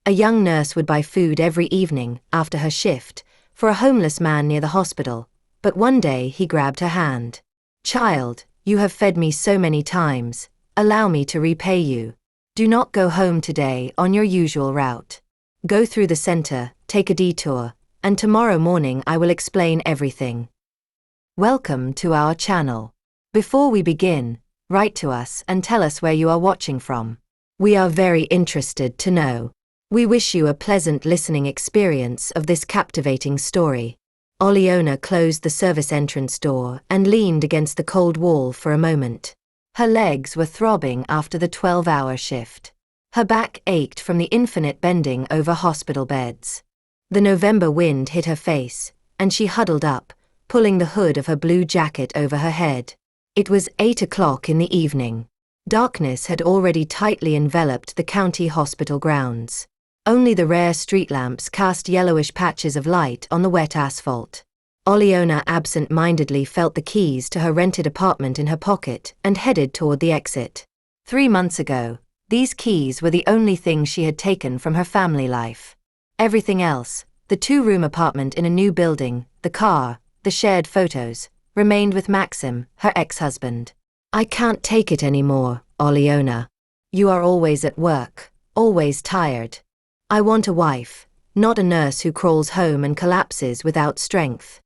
A young nurse would buy food every evening, after her shift, for a homeless man near the hospital, but one day he grabbed her hand. "Child, you have fed me so many times, allow me to repay you. Do not go home today on your usual route. Go through the center, take a detour, and tomorrow morning I will explain everything." Welcome to our channel. Before we begin, write to us and tell us where you are watching from. We are very interested to know. We wish you a pleasant listening experience of this captivating story. Oleona closed the service entrance door and leaned against the cold wall for a moment. Her legs were throbbing after the 12-hour shift. Her back ached from the infinite bending over hospital beds. The November wind hit her face, and she huddled up, pulling the hood of her blue jacket over her head. It was 8 o'clock in the evening. Darkness had already tightly enveloped the county hospital grounds. Only the rare street lamps cast yellowish patches of light on the wet asphalt. Oleona absent-mindedly felt the keys to her rented apartment in her pocket and headed toward the exit. 3 months ago, these keys were the only thing she had taken from her family life. Everything else, the 2-room apartment in a new building, the car, the shared photos, remained with Maxim, her ex-husband. "I can't take it anymore, Oleona. You are always at work, always tired. I want a wife, not a nurse who crawls home and collapses without strength."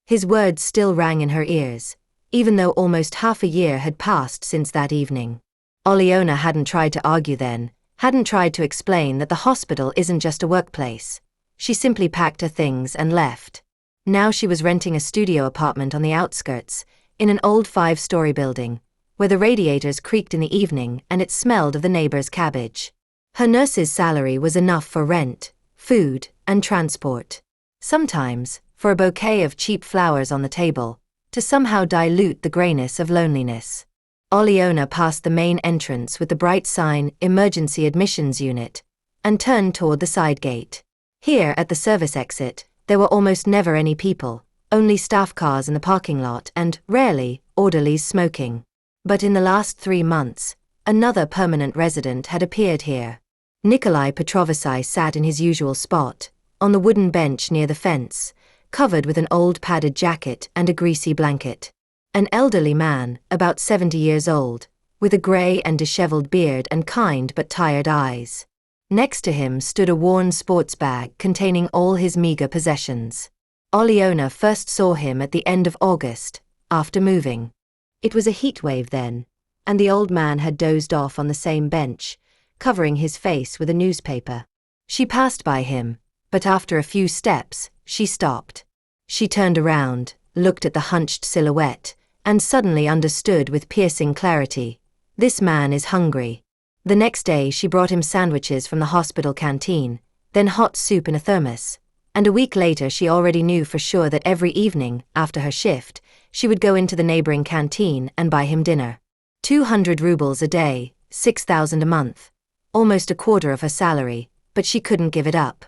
His words still rang in her ears, even though almost half a year had passed since that evening. Oleona hadn't tried to argue then, hadn't tried to explain that the hospital isn't just a workplace. She simply packed her things and left. Now she was renting a studio apartment on the outskirts, in an old 5-story building, where the radiators creaked in the evening and it smelled of the neighbor's cabbage. Her nurse's salary was enough for rent, food, and transport. Sometimes, for a bouquet of cheap flowers on the table, to somehow dilute the grayness of loneliness. Oleona passed the main entrance with the bright sign "Emergency Admissions Unit" and turned toward the side gate. Here, at the service exit, there were almost never any people, only staff cars in the parking lot and, rarely, orderlies smoking. But in the last 3 months, another permanent resident had appeared here. Nikolai Petrovsky sat in his usual spot, on the wooden bench near the fence, covered with an old padded jacket and a greasy blanket. An elderly man, about 70 years old, with a gray and disheveled beard and kind but tired eyes. Next to him stood a worn sports bag containing all his meager possessions. Oleona first saw him at the end of August, after moving. It was a heat wave then, and the old man had dozed off on the same bench, covering his face with a newspaper. She passed by him, but after a few steps, she stopped. She turned around, looked at the hunched silhouette, and suddenly understood with piercing clarity. This man is hungry. The next day she brought him sandwiches from the hospital canteen, then hot soup in a thermos, and a week later she already knew for sure that every evening, after her shift, she would go into the neighboring canteen and buy him dinner. 200 rubles a day, 6,000 a month. Almost a quarter of her salary, but she couldn't give it up.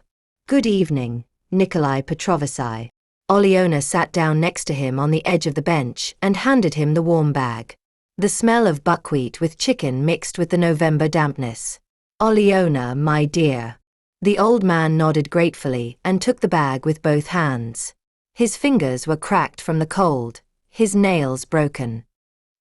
"Good evening, Nikolai Petrovsky." Oleona sat down next to him on the edge of the bench and handed him the warm bag. The smell of buckwheat with chicken mixed with the November dampness. "Oleona, my dear." The old man nodded gratefully and took the bag with both hands. His fingers were cracked from the cold, his nails broken.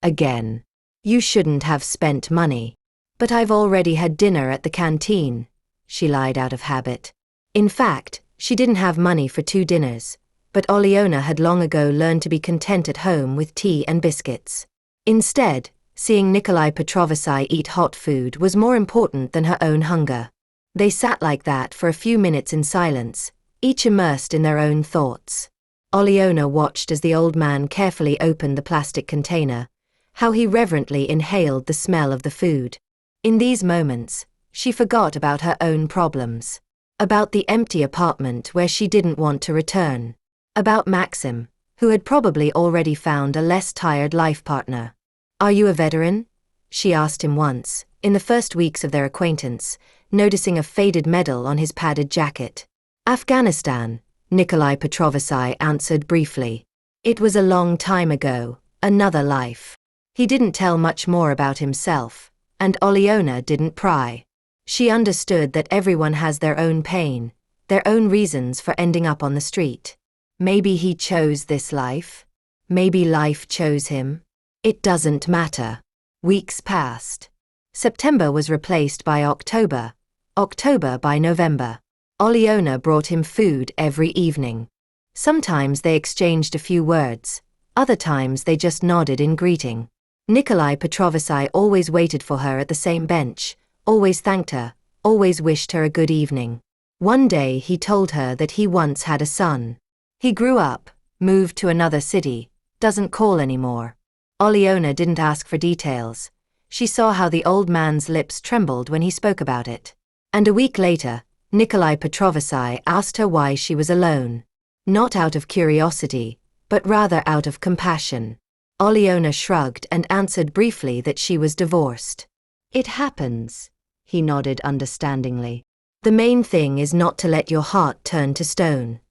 "Again. You shouldn't have spent money." "But I've already had dinner at the canteen," she lied out of habit. In fact, she didn't have money for 2 dinners, but Oleona had long ago learned to be content at home with tea and biscuits. Instead, seeing Nikolai Petrovsky eat hot food was more important than her own hunger. They sat like that for a few minutes in silence, each immersed in their own thoughts. Oleona watched as the old man carefully opened the plastic container, how he reverently inhaled the smell of the food. In these moments, she forgot about her own problems. About the empty apartment where she didn't want to return. About Maxim, who had probably already found a less tired life partner. "Are you a veteran?" she asked him once, in the first weeks of their acquaintance, noticing a faded medal on his padded jacket. "Afghanistan," Nikolai Petrovsky answered briefly. It was a long time ago, another life. He didn't tell much more about himself, and Oleona didn't pry. She understood that everyone has their own pain, their own reasons for ending up on the street. Maybe he chose this life. Maybe life chose him. It doesn't matter. Weeks passed. September was replaced by October, October by November. Olyona brought him food every evening. Sometimes they exchanged a few words, other times they just nodded in greeting. Nikolai Petrovsky always waited for her at the same bench, always thanked her, always wished her a good evening. One day he told her that he once had a son. He grew up, moved to another city, doesn't call anymore. Olyona didn't ask for details. She saw how the old man's lips trembled when he spoke about it. And a week later, Nikolai Petrovsky asked her why she was alone. Not out of curiosity, but rather out of compassion. Olyona shrugged and answered briefly that she was divorced. It happens, he nodded understandingly. The main thing is not to let your heart turn to stone.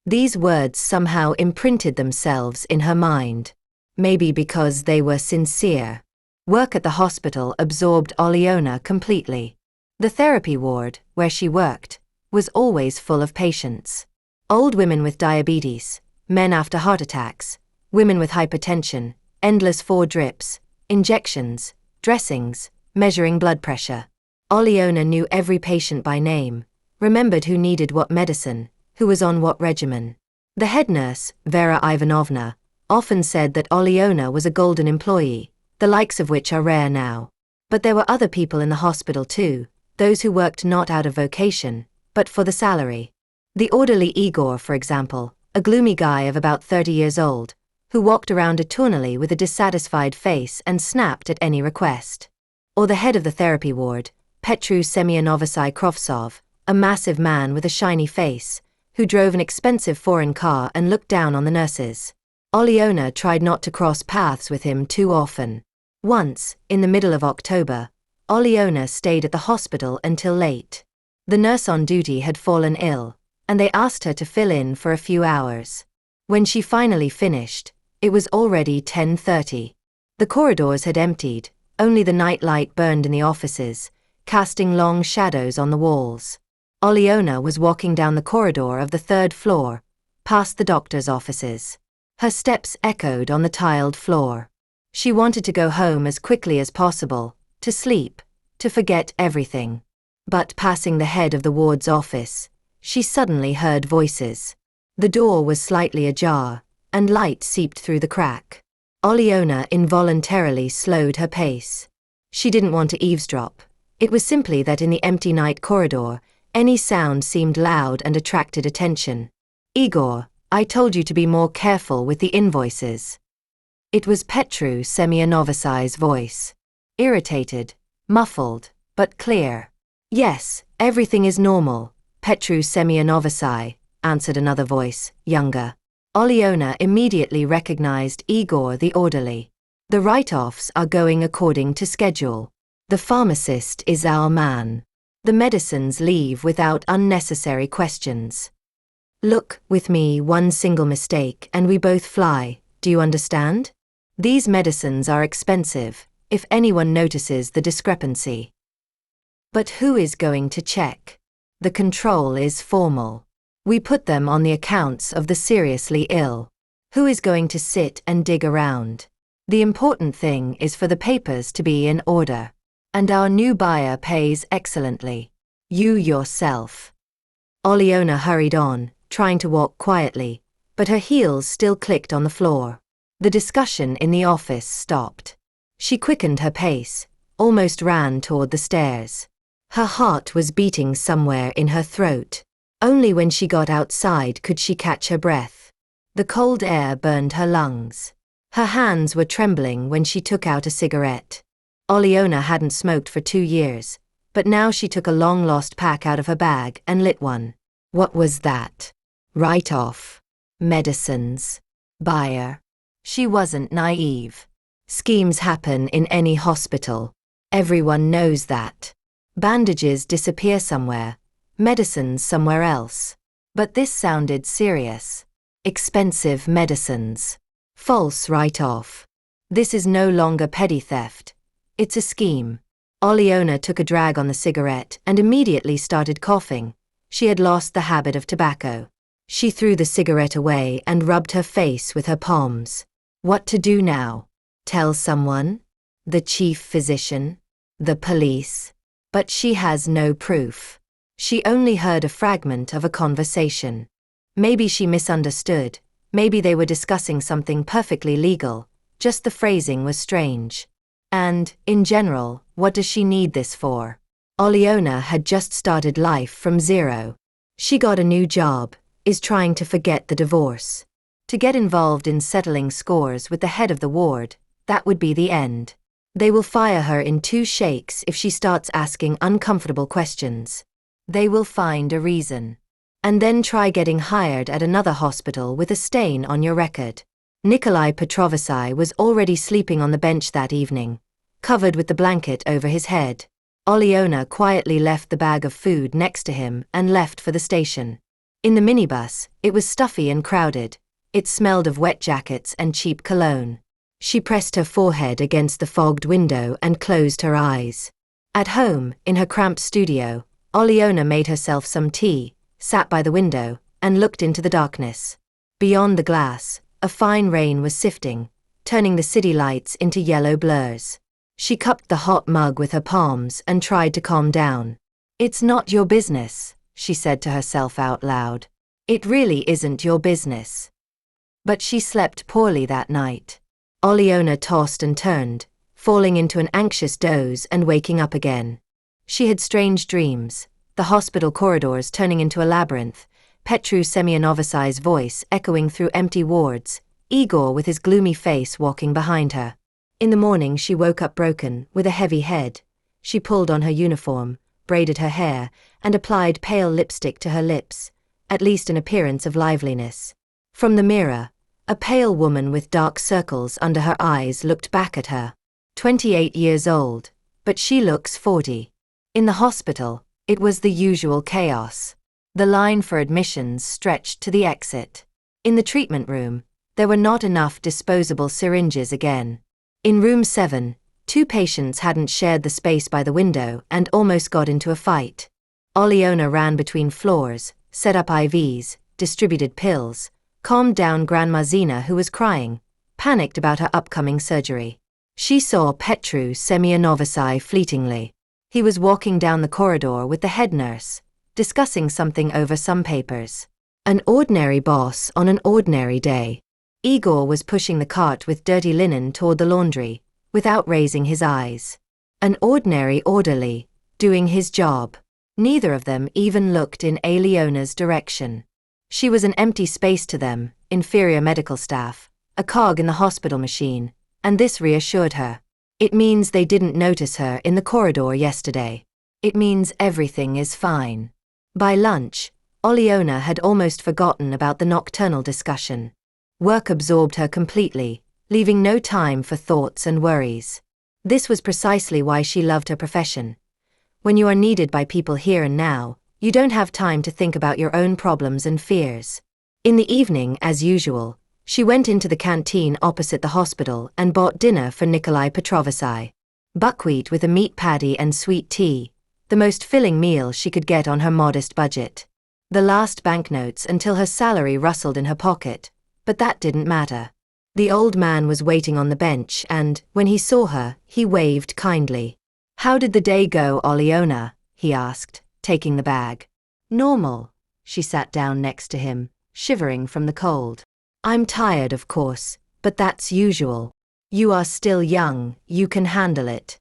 These words somehow imprinted themselves in her mind. Maybe because they were sincere. Work at the hospital absorbed Olyona completely. The therapy ward, where she worked, was always full of patients. Old women with diabetes, men after heart attacks, women with hypertension, endless 4 drips, injections, dressings, measuring blood pressure. Olyona knew every patient by name, remembered who needed what medicine, who was on what regimen. The head nurse, Vera Ivanovna, often said that Olyona was a golden employee, the likes of which are rare now. But there were other people in the hospital too, those who worked not out of vocation, but for the salary. The orderly Igor, for example, a gloomy guy of about 30 years old, who walked around eternally with a dissatisfied face and snapped at any request. Or the head of the therapy ward, Petru Semyonovsky Krovtsov, a massive man with a shiny face, who drove an expensive foreign car and looked down on the nurses. Olyona tried not to cross paths with him too often. Once, in the middle of October, Olyona stayed at the hospital until late. The nurse on duty had fallen ill, and they asked her to fill in for a few hours. When she finally finished, it was already 10:30. The corridors had emptied, only the night light burned in the offices, casting long shadows on the walls. Olyona was walking down the corridor of the 3rd floor, past the doctor's offices. Her steps echoed on the tiled floor. She wanted to go home as quickly as possible, to sleep, to forget everything. But passing the head of the ward's office, she suddenly heard voices. The door was slightly ajar, and light seeped through the crack. Olyona involuntarily slowed her pace. She didn't want to eavesdrop. It was simply that in the empty night corridor, any sound seemed loud and attracted attention. "Igor, I told you to be more careful with the invoices." It was Petru Semyonovsky's voice. Irritated, muffled, but clear. "Yes, everything is normal, Petru Semyonovsky," answered another voice, younger. Olyona immediately recognized Igor the orderly. "The write-offs are going according to schedule. The pharmacist is our man. The medicines leave without unnecessary questions. Look, with me, one single mistake and we both fly, do you understand? These medicines are expensive, if anyone notices the discrepancy. But who is going to check? The control is formal. We put them on the accounts of the seriously ill. Who is going to sit and dig around? The important thing is for the papers to be in order. And our new buyer pays excellently. You yourself." Olyona hurried on, trying to walk quietly, but her heels still clicked on the floor. The discussion in the office stopped. She quickened her pace, almost ran toward the stairs. Her heart was beating somewhere in her throat. Only when she got outside could she catch her breath. The cold air burned her lungs. Her hands were trembling when she took out a cigarette. Olyona hadn't smoked for 2 years, but now she took a long-lost pack out of her bag and lit one. What was that? Write-off. Medicines. Buyer. She wasn't naive. Schemes happen in any hospital. Everyone knows that. Bandages disappear somewhere, medicines somewhere else. But this sounded serious. Expensive medicines. False write-off. This is no longer petty theft. It's a scheme. Oleona took a drag on the cigarette and immediately started coughing. She had lost the habit of tobacco. She threw the cigarette away and rubbed her face with her palms. What to do now? Tell someone? The chief physician? The police? But she has no proof. She only heard a fragment of a conversation. Maybe she misunderstood. Maybe they were discussing something perfectly legal, just the phrasing was strange. And, in general, what does she need this for? Oleona had just started life from zero. She got a new job, is trying to forget the divorce. To get involved in settling scores with the head of the ward, that would be the end. They will fire her in 2 shakes if she starts asking uncomfortable questions. They will find a reason. And then try getting hired at another hospital with a stain on your record. Nikolai Petrovsky was already sleeping on the bench that evening, covered with the blanket over his head. Oleona quietly left the bag of food next to him and left for the station. In the minibus, it was stuffy and crowded. It smelled of wet jackets and cheap cologne. She pressed her forehead against the fogged window and closed her eyes. At home, in her cramped studio, Oleona made herself some tea, sat by the window, and looked into the darkness. Beyond the glass, a fine rain was sifting, turning the city lights into yellow blurs. She cupped the hot mug with her palms and tried to calm down. "It's not your business," she said to herself out loud. "It really isn't your business." But she slept poorly that night. Oleona tossed and turned, falling into an anxious doze and waking up again. She had strange dreams, the hospital corridors turning into a labyrinth, Petru Semyonovsky's voice echoing through empty wards, Igor with his gloomy face walking behind her. In the morning she woke up broken, with a heavy head. She pulled on her uniform, braided her hair, and applied pale lipstick to her lips, at least an appearance of liveliness. From the mirror, a pale woman with dark circles under her eyes looked back at her. 28 years old, but she looks 40. In the hospital, it was the usual chaos. The line for admissions stretched to the exit. In the treatment room, there were not enough disposable syringes again. In room 7, 2 patients hadn't shared the space by the window and almost got into a fight. Oleona ran between floors, set up IVs, distributed pills, calmed down Grandma Zina who was crying, panicked about her upcoming surgery. She saw Petru Semyonovsky fleetingly. He was walking down the corridor with the head nurse, discussing something over some papers. An ordinary boss on an ordinary day. Igor was pushing the cart with dirty linen toward the laundry, without raising his eyes. An ordinary orderly, doing his job. Neither of them even looked in Oleona's direction. She was an empty space to them, inferior medical staff, a cog in the hospital machine, and this reassured her. It means they didn't notice her in the corridor yesterday. It means everything is fine. By lunch, Oleona had almost forgotten about the nocturnal discussion. Work absorbed her completely, leaving no time for thoughts and worries. This was precisely why she loved her profession. When you are needed by people here and now, you don't have time to think about your own problems and fears. In the evening, as usual, she went into the canteen opposite the hospital and bought dinner for Nikolai Petrovsky. Buckwheat with a meat patty and sweet tea, the most filling meal she could get on her modest budget. The last banknotes until her salary rustled in her pocket, but that didn't matter. The old man was waiting on the bench and, when he saw her, he waved kindly. "How did the day go, Oleona?" he asked, taking the bag. "Normal." She sat down next to him, shivering from the cold. "I'm tired, of course, but that's usual. You are still young, you can handle it."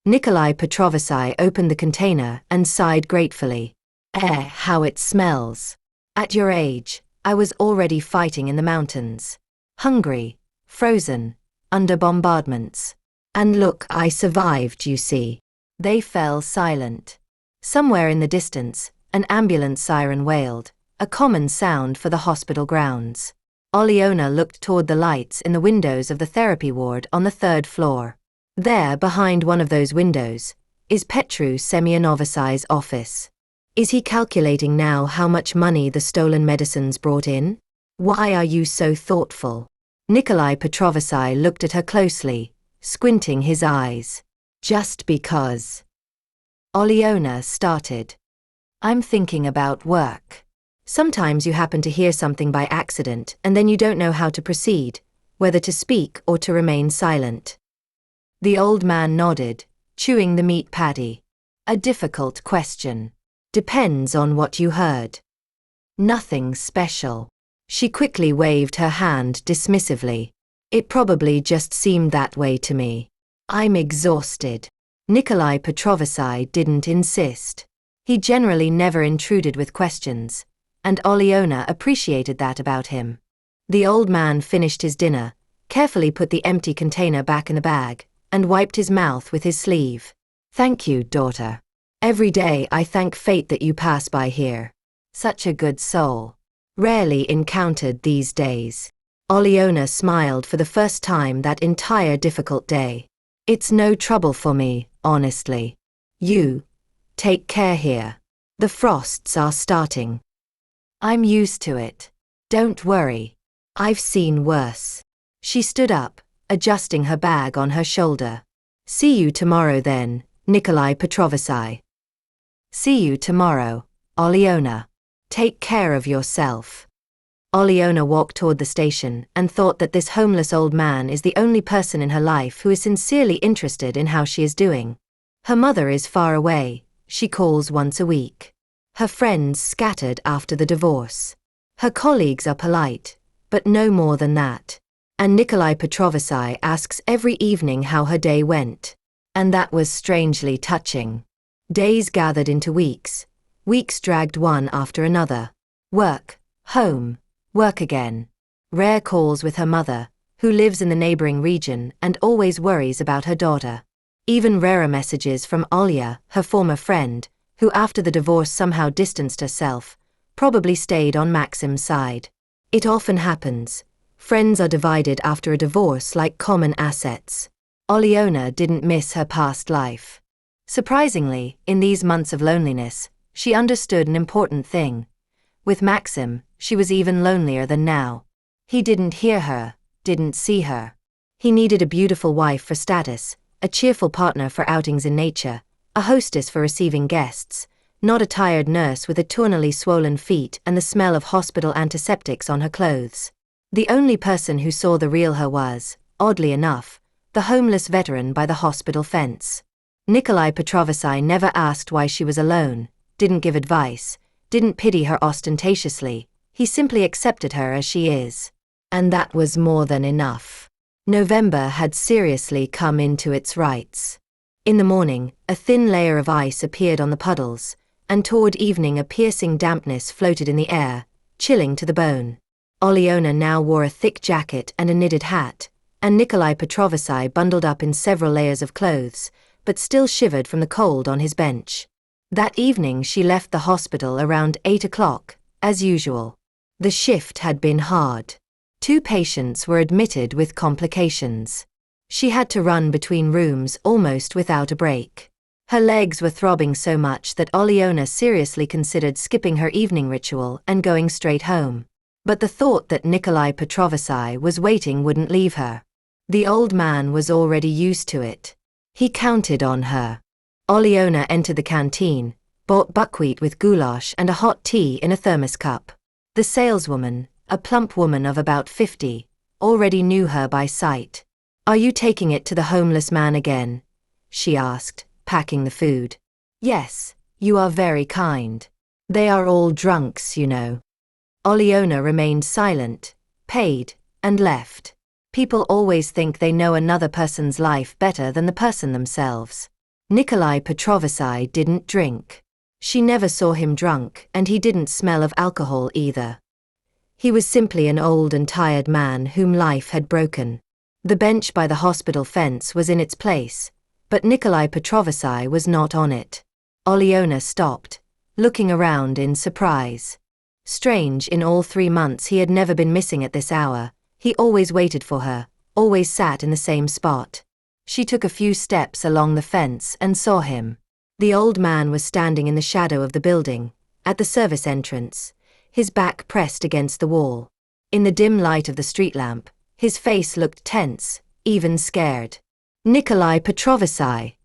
Nikolai Petrovsky opened the container and sighed gratefully. How it smells. At your age, I was already fighting in the mountains. Hungry, frozen, under bombardments. And look, I survived, you see." They fell silent. Somewhere in the distance, an ambulance siren wailed, a common sound for the hospital grounds. Oleona looked toward the lights in the windows of the therapy ward on the 3rd floor. There, behind one of those windows, is Petru Semyonovsky's office. Is he calculating now how much money the stolen medicines brought in? "Why are you so thoughtful?" Nikolai Petrovsky looked at her closely, squinting his eyes. Just because. Oleona started. I'm thinking about work. Sometimes you happen to hear something by accident and then you don't know how to proceed, whether to speak or to remain silent. The old man nodded, chewing the meat patty. A difficult question. Depends on what you heard. Nothing special. She quickly waved her hand dismissively. It probably just seemed that way to me. I'm exhausted. Nikolai Petrovsky didn't insist. He generally never intruded with questions, and Oleona appreciated that about him. The old man finished his dinner, carefully put the empty container back in the bag, and wiped his mouth with his sleeve. Thank you, daughter. Every day I thank fate that you pass by here. Such a good soul. Rarely encountered these days. Oleona smiled for the first time that entire difficult day. It's no trouble for me, honestly. You, take care here. The frosts are starting. I'm used to it. Don't worry. I've seen worse. She stood up, adjusting her bag on her shoulder. See you tomorrow then, Nikolai Petrovsky. See you tomorrow, Oleona. Take care of yourself. Oleona walked toward the station and thought that this homeless old man is the only person in her life who is sincerely interested in how she is doing. Her mother is far away, she calls once a week. Her friends scattered after the divorce. Her colleagues are polite, but no more than that. And Nikolai Petrovsky asks every evening how her day went. And that was strangely touching. Days gathered into weeks. Weeks dragged one after another. Work, home, work again. Rare calls with her mother, who lives in the neighboring region and always worries about her daughter. Even rarer messages from Olya, her former friend, who after the divorce somehow distanced herself, probably stayed on Maxim's side. It often happens. Friends are divided after a divorce like common assets. Oleona didn't miss her past life. Surprisingly, in these months of loneliness, she understood an important thing. With Maxim, she was even lonelier than now. He didn't hear her, didn't see her. He needed a beautiful wife for status, a cheerful partner for outings in nature, a hostess for receiving guests, not a tired nurse with eternally swollen feet and the smell of hospital antiseptics on her clothes. The only person who saw the real her was, oddly enough, the homeless veteran by the hospital fence. Nikolai Petrovsky never asked why she was alone, didn't give advice, didn't pity her ostentatiously, he simply accepted her as she is. And that was more than enough. November had seriously come into its rights. In the morning, a thin layer of ice appeared on the puddles, and toward evening a piercing dampness floated in the air, chilling to the bone. Oleona now wore a thick jacket and a knitted hat, and Nikolai Petrovsky bundled up in several layers of clothes, but still shivered from the cold on his bench. That evening she left the hospital around 8 o'clock, as usual. The shift had been hard. 2 patients were admitted with complications. She had to run between rooms almost without a break. Her legs were throbbing so much that Oleona seriously considered skipping her evening ritual and going straight home. But the thought that Nikolai Petrovsky was waiting wouldn't leave her. The old man was already used to it. He counted on her. Oleona entered the canteen, bought buckwheat with goulash and a hot tea in a thermos cup. The saleswoman, a plump woman of about 50, already knew her by sight. "Are you taking it to the homeless man again?" she asked, packing the food. "Yes, you are very kind. They are all drunks, you know." Oleona remained silent, paid, and left. People always think they know another person's life better than the person themselves. Nikolai Petrovsky didn't drink. She never saw him drunk, and he didn't smell of alcohol either. He was simply an old and tired man whom life had broken. The bench by the hospital fence was in its place, but Nikolai Petrovsky was not on it. Oleona stopped, looking around in surprise. Strange, in all 3 months he had never been missing at this hour. He always waited for her, always sat in the same spot. She took a few steps along the fence and saw him. The old man was standing in the shadow of the building, at the service entrance, his back pressed against the wall. In the dim light of the street lamp, his face looked tense, even scared. "Nikolai Petrovsky,"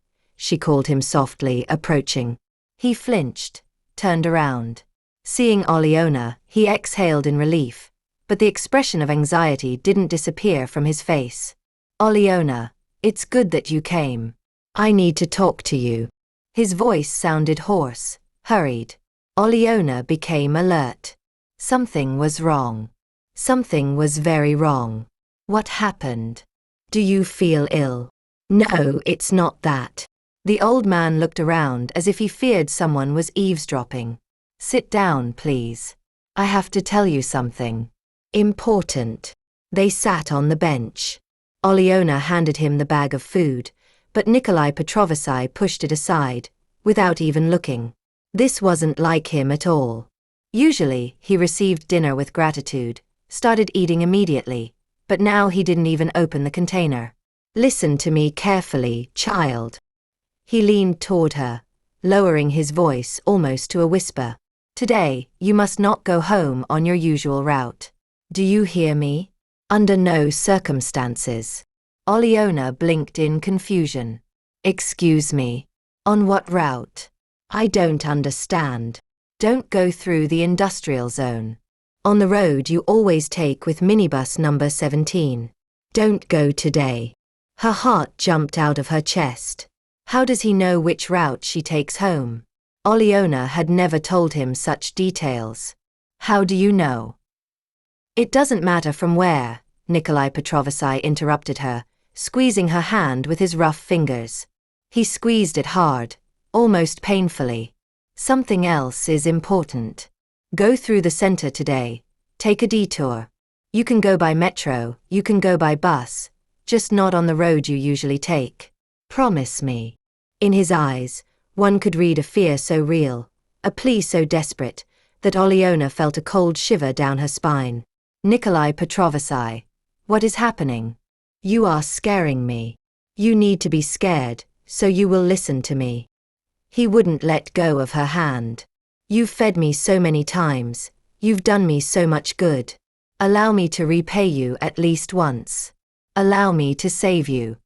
she called him softly, approaching. He flinched, turned around. Seeing Oleona, he exhaled in relief, but the expression of anxiety didn't disappear from his face. Oleona, it's good that you came. I need to talk to you. His voice sounded hoarse, hurried. Oleona became alert. Something was wrong. Something was very wrong. What happened? Do you feel ill? No, it's not that. The old man looked around as if he feared someone was eavesdropping. Sit down, please. I have to tell you something. Important. They sat on the bench. Oleona handed him the bag of food, but Nikolai Petrovsky pushed it aside, without even looking. This wasn't like him at all. Usually, he received dinner with gratitude, started eating immediately, but now he didn't even open the container. Listen to me carefully, child. He leaned toward her, lowering his voice almost to a whisper. Today, you must not go home on your usual route. Do you hear me? Under no circumstances. Oleona blinked in confusion. Excuse me. On what route? I don't understand. Don't go through the industrial zone. On the road you always take with minibus number 17. Don't go today. Her heart jumped out of her chest. How does he know which route she takes home? Oleona had never told him such details. How do you know? It doesn't matter from where, Nikolai Petrovsky interrupted her, squeezing her hand with his rough fingers. He squeezed it hard, almost painfully. Something else is important. Go through the center today. Take a detour. You can go by metro, you can go by bus, just not on the road you usually take. Promise me. In his eyes, one could read a fear so real, a plea so desperate, that Oleona felt a cold shiver down her spine. Nikolai Petrovsky, what is happening? You are scaring me. You need to be scared, so you will listen to me. He wouldn't let go of her hand. You've fed me so many times, you've done me so much good. Allow me to repay you at least once. Allow me to save you.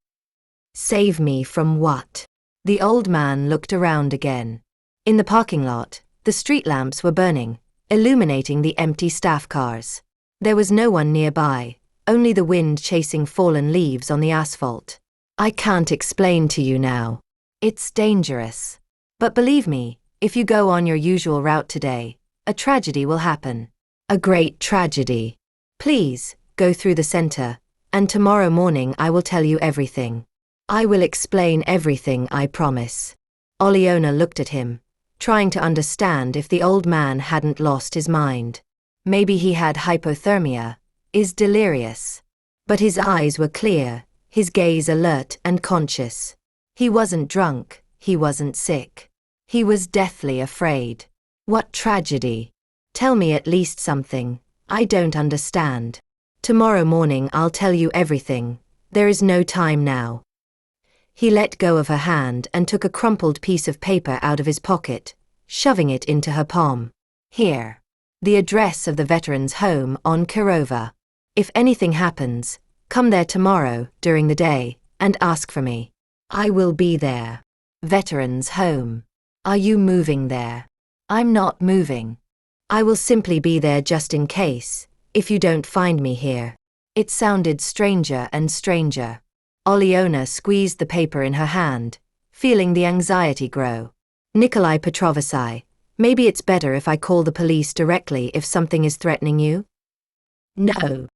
Save me from what? The old man looked around again. In the parking lot, the street lamps were burning, illuminating the empty staff cars. There was no one nearby, only the wind chasing fallen leaves on the asphalt. I can't explain to you now. It's dangerous. But believe me, if you go on your usual route today, a tragedy will happen. A great tragedy. Please, go through the center, and tomorrow morning I will tell you everything. I will explain everything, I promise. Oleona looked at him, trying to understand if the old man hadn't lost his mind. Maybe he had hypothermia, is delirious. But his eyes were clear, his gaze alert and conscious. He wasn't drunk, he wasn't sick. He was deathly afraid. What tragedy? Tell me at least something. I don't understand. Tomorrow morning I'll tell you everything. There is no time now. He let go of her hand and took a crumpled piece of paper out of his pocket, shoving it into her palm. Here. The address of the veterans' home on Kirova. If anything happens, come there tomorrow during the day and ask for me. I will be there. Veterans' home. Are you moving there? I'm not moving. I will simply be there just in case, if you don't find me here. It sounded stranger and stranger. Oleona squeezed the paper in her hand, feeling the anxiety grow. Nikolai Petrovsky, maybe it's better if I call the police directly if something is threatening you? No.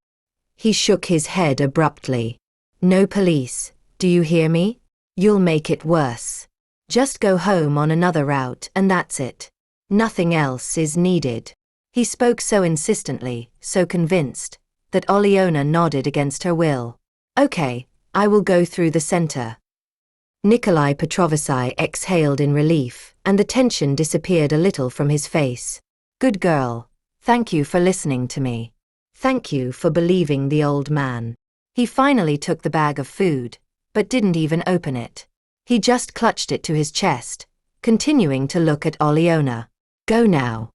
He shook his head abruptly. No police, do you hear me? You'll make it worse. Just go home on another route and that's it. Nothing else is needed. He spoke so insistently, so convinced, that Oleona nodded against her will. Okay, I will go through the center. Nikolai Petrovsky exhaled in relief, and the tension disappeared a little from his face. Good girl. Thank you for listening to me. Thank you for believing the old man. He finally took the bag of food, but didn't even open it. He just clutched it to his chest, continuing to look at Oleona. Go now.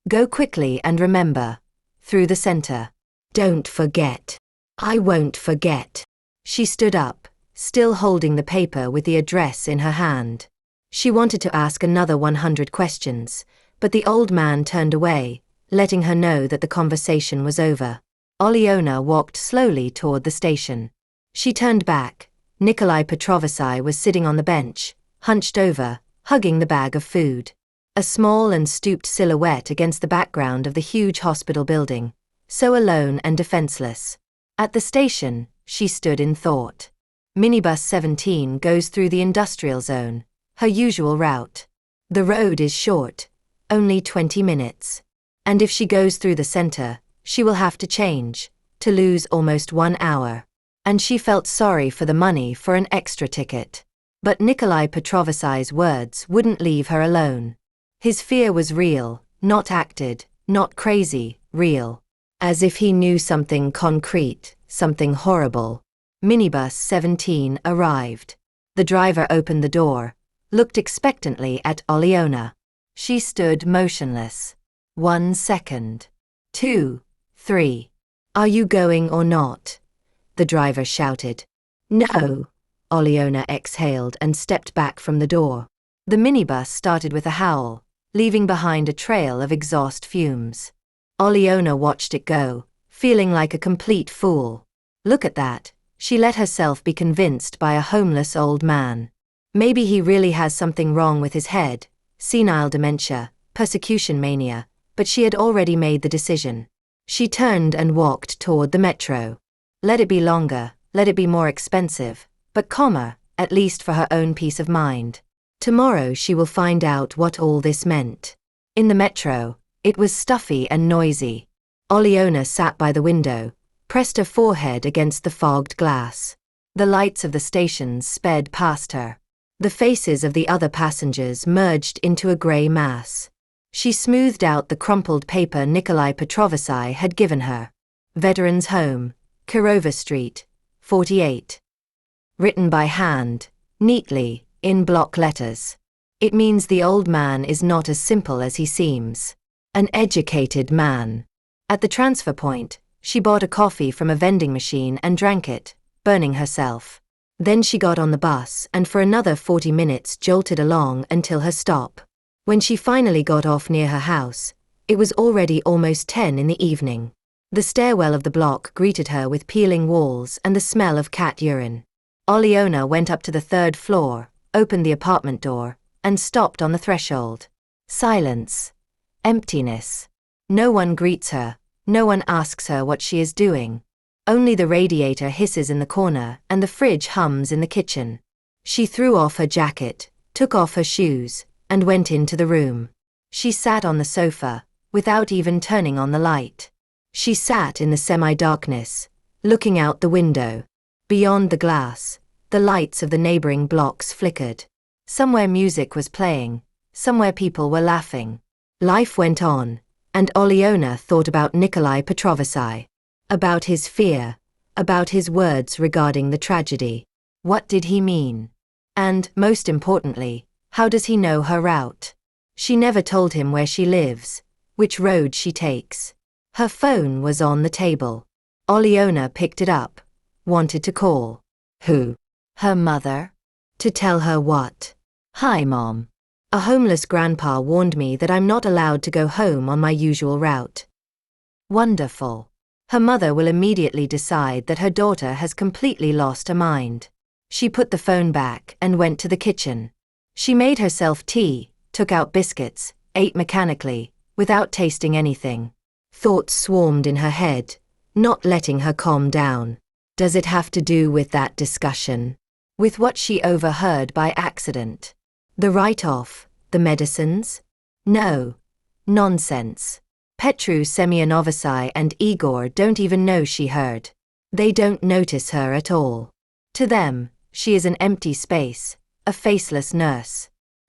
Go quickly and remember. Through the center. Don't forget. I won't forget. She stood up, still holding the paper with the address in her hand. She wanted to ask another 100 questions, but the old man turned away, letting her know that the conversation was over. Olyona walked slowly toward the station. She turned back. Nikolai Petrovsky was sitting on the bench, hunched over, hugging the bag of food. A small and stooped silhouette against the background of the huge hospital building, so alone and defenseless. At the station, she stood in thought. Minibus 17 goes through the industrial zone, her usual route. The road is short, only 20 minutes. And if she goes through the center, she will have to change, to lose almost 1 hour. And she felt sorry for the money for an extra ticket. But Nikolai Petrovsky's words wouldn't leave her alone. His fear was real, not acted, not crazy, real. As if he knew something concrete, something horrible. Minibus 17 arrived. The driver opened the door, looked expectantly at Olyona. She stood motionless. 1 second. 2, 3. Are you going or not? The driver shouted. No. Olyona exhaled and stepped back from the door. The minibus started with a howl, leaving behind a trail of exhaust fumes. Olyona watched it go, feeling like a complete fool. Look at that, she let herself be convinced by a homeless old man. Maybe he really has something wrong with his head, senile dementia, persecution mania, but she had already made the decision. She turned and walked toward the metro. Let it be longer, let it be more expensive, but calmer, at least for her own peace of mind. Tomorrow she will find out what all this meant. In the metro, it was stuffy and noisy. Olyona sat by the window, pressed her forehead against the fogged glass. The lights of the stations sped past her. The faces of the other passengers merged into a grey mass. She smoothed out the crumpled paper Nikolai Petrovsky had given her. Veterans Home, Kirova Street, 48. Written by hand, neatly, in block letters. It means the old man is not as simple as he seems. An educated man. At the transfer point, she bought a coffee from a vending machine and drank it, burning herself. Then she got on the bus and for another 40 minutes jolted along until her stop. When she finally got off near her house, it was already almost 10 in the evening. The stairwell of the block greeted her with peeling walls and the smell of cat urine. Olyona went up to the 3rd floor, opened the apartment door, and stopped on the threshold. Silence. Emptiness. No one greets her, no one asks her what she is doing. Only the radiator hisses in the corner and the fridge hums in the kitchen. She threw off her jacket, took off her shoes, and went into the room. She sat on the sofa, without even turning on the light. She sat in the semi-darkness, looking out the window. Beyond the glass, the lights of the neighboring blocks flickered. Somewhere music was playing, somewhere people were laughing. Life went on, and Olyona thought about Nikolai Petrovsky. About his fear, about his words regarding the tragedy. What did he mean? And, most importantly, how does he know her route? She never told him where she lives, which road she takes. Her phone was on the table. Olyona picked it up, wanted to call. Who? Her mother? To tell her what? Hi, Mom. A homeless grandpa warned me that I'm not allowed to go home on my usual route. Wonderful. Her mother will immediately decide that her daughter has completely lost her mind. She put the phone back and went to the kitchen. She made herself tea, took out biscuits, ate mechanically, without tasting anything. Thoughts swarmed in her head, not letting her calm down. Does it have to do with that discussion? With what she overheard by accident? The write-off, the medicines? No. Nonsense. Petru Semyonovsky and Igor don't even know she heard. They don't notice her at all. To them, she is an empty space, a faceless nurse.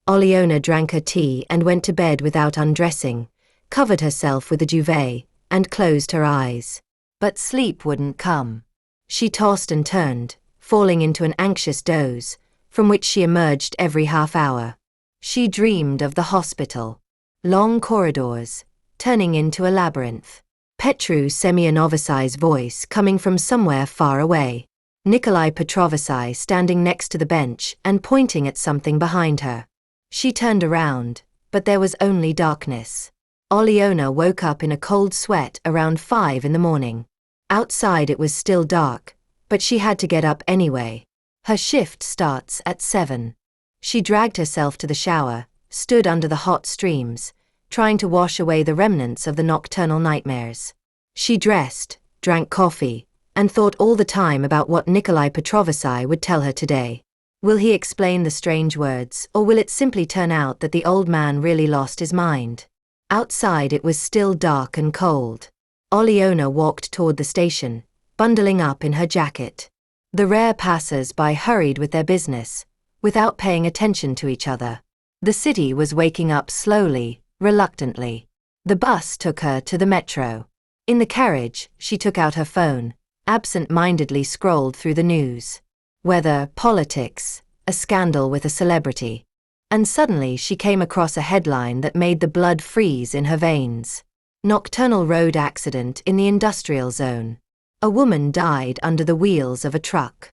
Olyona drank her tea and went to bed without undressing, covered herself with a duvet, and closed her eyes. But sleep wouldn't come. She tossed and turned, falling into an anxious doze, from which she emerged every half hour. She dreamed of the hospital. Long corridors, turning into a labyrinth. Petru Semyonovsky's voice coming from somewhere far away. Nikolai Petrovsky standing next to the bench and pointing at something behind her. She turned around, but there was only darkness. Olyona woke up in a cold sweat around 5 in the morning. Outside it was still dark, but she had to get up anyway. Her shift starts at 7. She dragged herself to the shower, stood under the hot streams, trying to wash away the remnants of the nocturnal nightmares. She dressed, drank coffee, and thought all the time about what Nikolai Petrovsky would tell her today. Will he explain the strange words, or will it simply turn out that the old man really lost his mind? Outside it was still dark and cold. Olyona walked toward the station, bundling up in her jacket. The rare passers-by hurried with their business, without paying attention to each other. The city was waking up slowly, reluctantly. The bus took her to the metro. In the carriage, she took out her phone, absent-mindedly scrolled through the news. Weather, politics, a scandal with a celebrity. And suddenly she came across a headline that made the blood freeze in her veins. Nocturnal road accident in the industrial zone. A woman died under the wheels of a truck.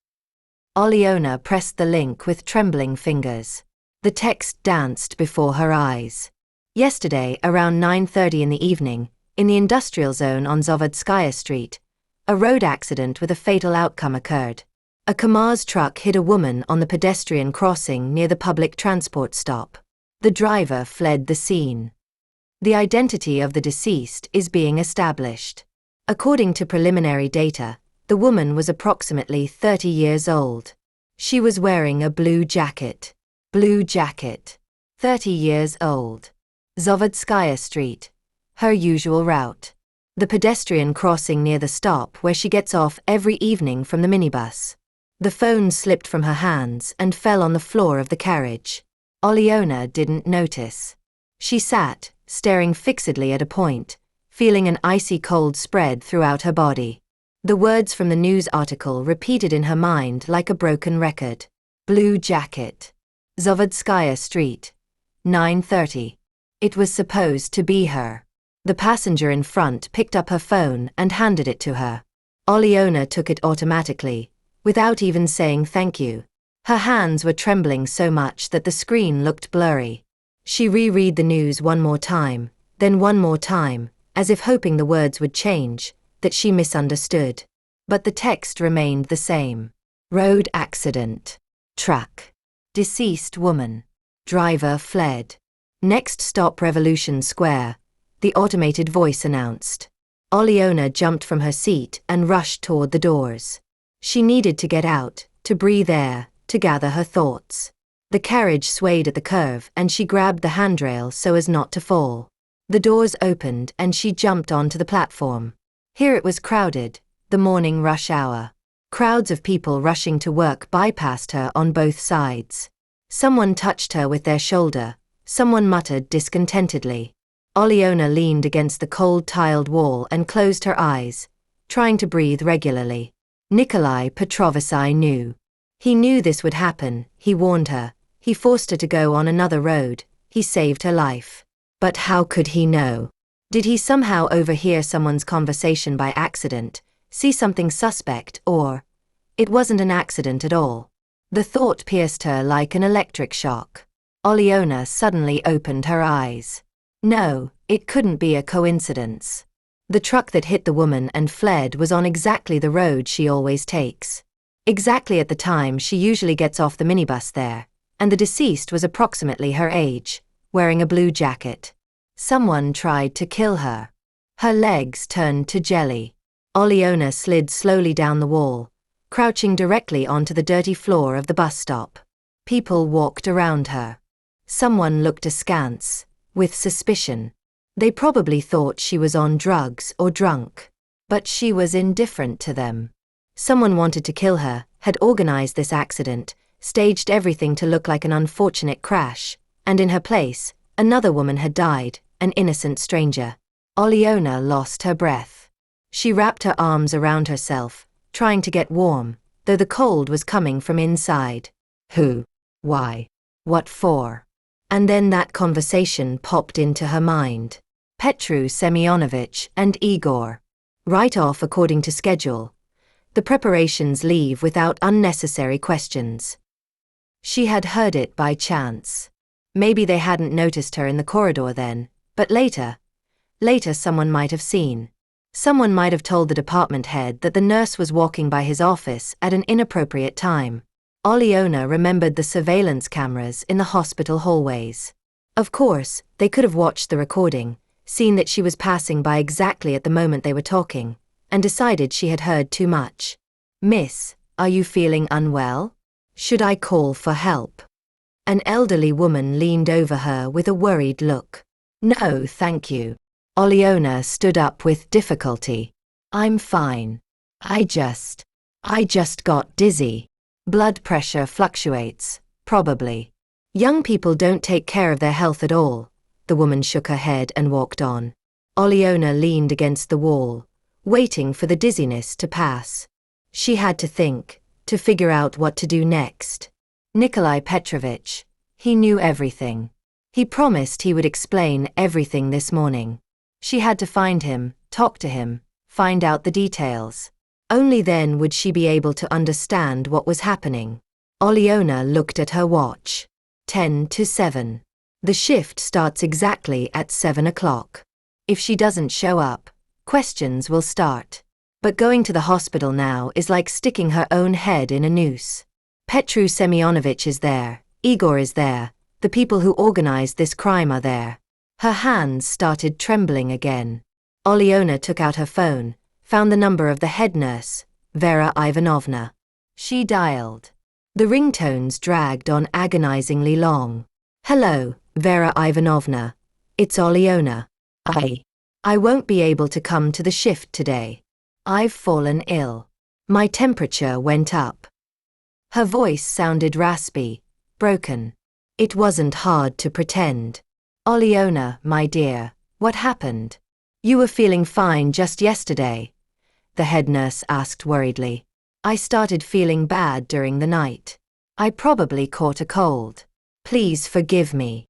Olyona pressed the link with trembling fingers. The text danced before her eyes. Yesterday, around 9:30 in the evening, in the industrial zone on Zavodskaya Street, a road accident with a fatal outcome occurred. A KAMAZ truck hit a woman on the pedestrian crossing near the public transport stop. The driver fled the scene. The identity of the deceased is being established. According to preliminary data, the woman was approximately 30 years old. She was wearing a blue jacket. Blue jacket. 30 years old. Zavodskaya Street. Her usual route. The pedestrian crossing near the stop where she gets off every evening from the minibus. The phone slipped from her hands and fell on the floor of the carriage. Olyona didn't notice. She sat, staring fixedly at a point, feeling an icy cold spread throughout her body. The words from the news article repeated in her mind like a broken record. Blue jacket. Zavodskaya Street. 9:30. It was supposed to be her. The passenger in front picked up her phone and handed it to her. Olyona took it automatically, without even saying thank you. Her hands were trembling so much that the screen looked blurry. She reread the news one more time, then one more time, as if hoping the words would change, that she misunderstood. But the text remained the same. Road accident. Truck. Deceased woman. Driver fled. Next stop Revolution Square, the automated voice announced. Olyona jumped from her seat and rushed toward the doors. She needed to get out, to breathe air, to gather her thoughts. The carriage swayed at the curve and she grabbed the handrail so as not to fall. The doors opened and she jumped onto the platform. Here it was crowded, the morning rush hour. Crowds of people rushing to work bypassed her on both sides. Someone touched her with their shoulder, someone muttered discontentedly. Olyona leaned against the cold tiled wall and closed her eyes, trying to breathe regularly. Nikolai Petrovsky knew. He knew this would happen, he warned her, he forced her to go on another road, he saved her life. But how could he know? Did he somehow overhear someone's conversation by accident, see something suspect, or it wasn't an accident at all? The thought pierced her like an electric shock. Olyona suddenly opened her eyes. No, it couldn't be a coincidence. The truck that hit the woman and fled was on exactly the road she always takes. Exactly at the time she usually gets off the minibus there, and the deceased was approximately her age, wearing a blue jacket. Someone tried to kill her. Her legs turned to jelly. Olyona slid slowly down the wall, crouching directly onto the dirty floor of the bus stop. People walked around her. Someone looked askance, with suspicion. They probably thought she was on drugs or drunk. But she was indifferent to them. Someone wanted to kill her, had organized this accident, staged everything to look like an unfortunate crash, and in her place, another woman had died, an innocent stranger. Olyona lost her breath. She wrapped her arms around herself, trying to get warm, though the cold was coming from inside. Who? Why? What for? And then that conversation popped into her mind. Petru Semyonovich and Igor. Right off according to schedule. The preparations leave without unnecessary questions. She had heard it by chance. Maybe they hadn't noticed her in the corridor then, but later someone might have seen. Someone might have told the department head that the nurse was walking by his office at an inappropriate time. Oleona remembered the surveillance cameras in the hospital hallways. Of course, they could have watched the recording, seen that she was passing by exactly at the moment they were talking, and decided she had heard too much. "Miss, are you feeling unwell? Should I call for help?" An elderly woman leaned over her with a worried look. "No, thank you." Oleona stood up with difficulty. "I'm fine. I just got dizzy. Blood pressure fluctuates, probably. Young people don't take care of their health at all." The woman shook her head and walked on. Oleona leaned against the wall, waiting for the dizziness to pass. She had to think, to figure out what to do next. Nikolai Petrovich, he knew everything. He promised he would explain everything this morning. She had to find him, talk to him, find out the details. Only then would she be able to understand what was happening. Oleona looked at her watch. 10 to 7. The shift starts exactly at 7 o'clock. If she doesn't show up, questions will start. But going to the hospital now is like sticking her own head in a noose. Petru Semyonovich is there, Igor is there, the people who organized this crime are there. Her hands started trembling again. Oleona took out her phone, found the number of the head nurse, Vera Ivanovna. She dialed. The ringtones dragged on agonizingly long. "Hello, Vera Ivanovna. It's Oleona. I won't be able to come to the shift today. I've fallen ill. My temperature went up." Her voice sounded raspy, broken. It wasn't hard to pretend. "Oleona, my dear, what happened? You were feeling fine just yesterday," the head nurse asked worriedly. "I started feeling bad during the night. I probably caught a cold. Please forgive me."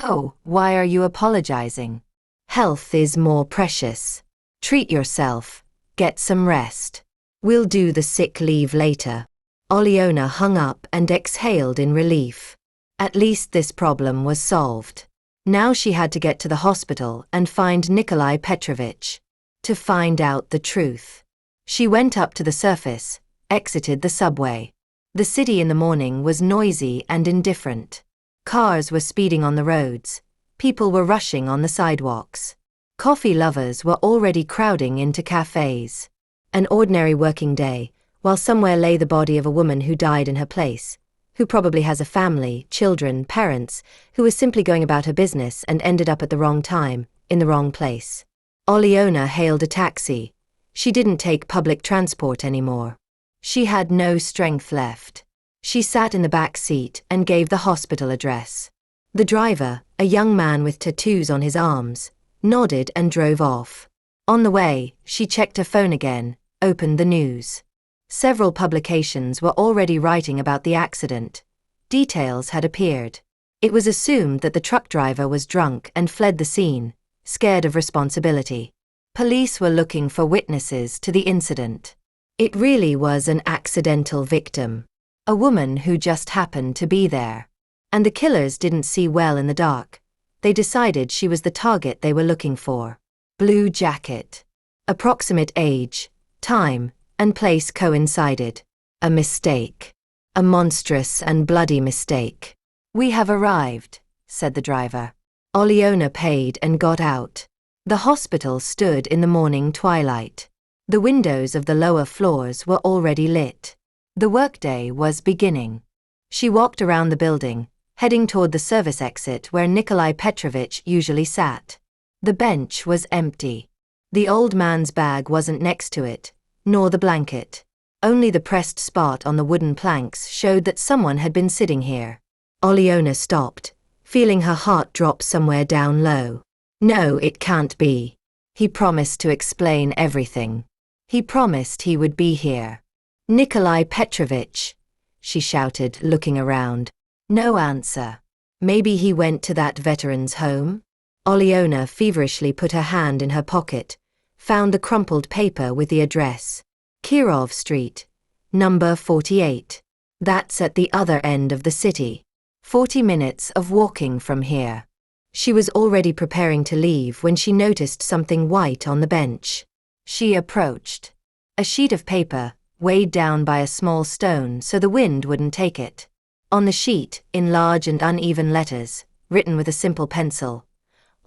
"Oh, why are you apologizing? Health is more precious. Treat yourself, get some rest. We'll do the sick leave later." Oleona hung up and exhaled in relief. At least this problem was solved. Now she had to get to the hospital and find Nikolai Petrovich. To find out the truth. She went up to the surface, exited the subway. The city in the morning was noisy and indifferent. Cars were speeding on the roads. People were rushing on the sidewalks. Coffee lovers were already crowding into cafes. An ordinary working day, while somewhere lay the body of a woman who died in her place, who probably has a family, children, parents, who was simply going about her business and ended up at the wrong time, in the wrong place. Oleona hailed a taxi. She didn't take public transport anymore. She had no strength left. She sat in the back seat and gave the hospital address. The driver, a young man with tattoos on his arms, nodded and drove off. On the way, she checked her phone again, opened the news. Several publications were already writing about the accident. Details had appeared. It was assumed that the truck driver was drunk and fled the scene, scared of responsibility. Police were looking for witnesses to the incident. It really was an accidental victim. A woman who just happened to be there. And the killers didn't see well in the dark. They decided she was the target they were looking for. Blue jacket. Approximate age, time, and place coincided. A mistake. A monstrous and bloody mistake. "We have arrived," said the driver. Oleona paid and got out. The hospital stood in the morning twilight. The windows of the lower floors were already lit. The workday was beginning. She walked around the building, heading toward the service exit where Nikolai Petrovich usually sat. The bench was empty. The old man's bag wasn't next to it, nor the blanket. Only the pressed spot on the wooden planks showed that someone had been sitting here. Oleona stopped, feeling her heart drop somewhere down low. No, it can't be. He promised to explain everything. He promised he would be here. "Nikolai Petrovich," she shouted, looking around. No answer. Maybe he went to that veteran's home? Oleona feverishly put her hand in her pocket, found the crumpled paper with the address. Kirov Street. Number 48. That's at the other end of the city. 40 minutes of walking from here. She was already preparing to leave when she noticed something white on the bench. She approached. A sheet of paper, weighed down by a small stone so the wind wouldn't take it. On the sheet, in large and uneven letters, written with a simple pencil,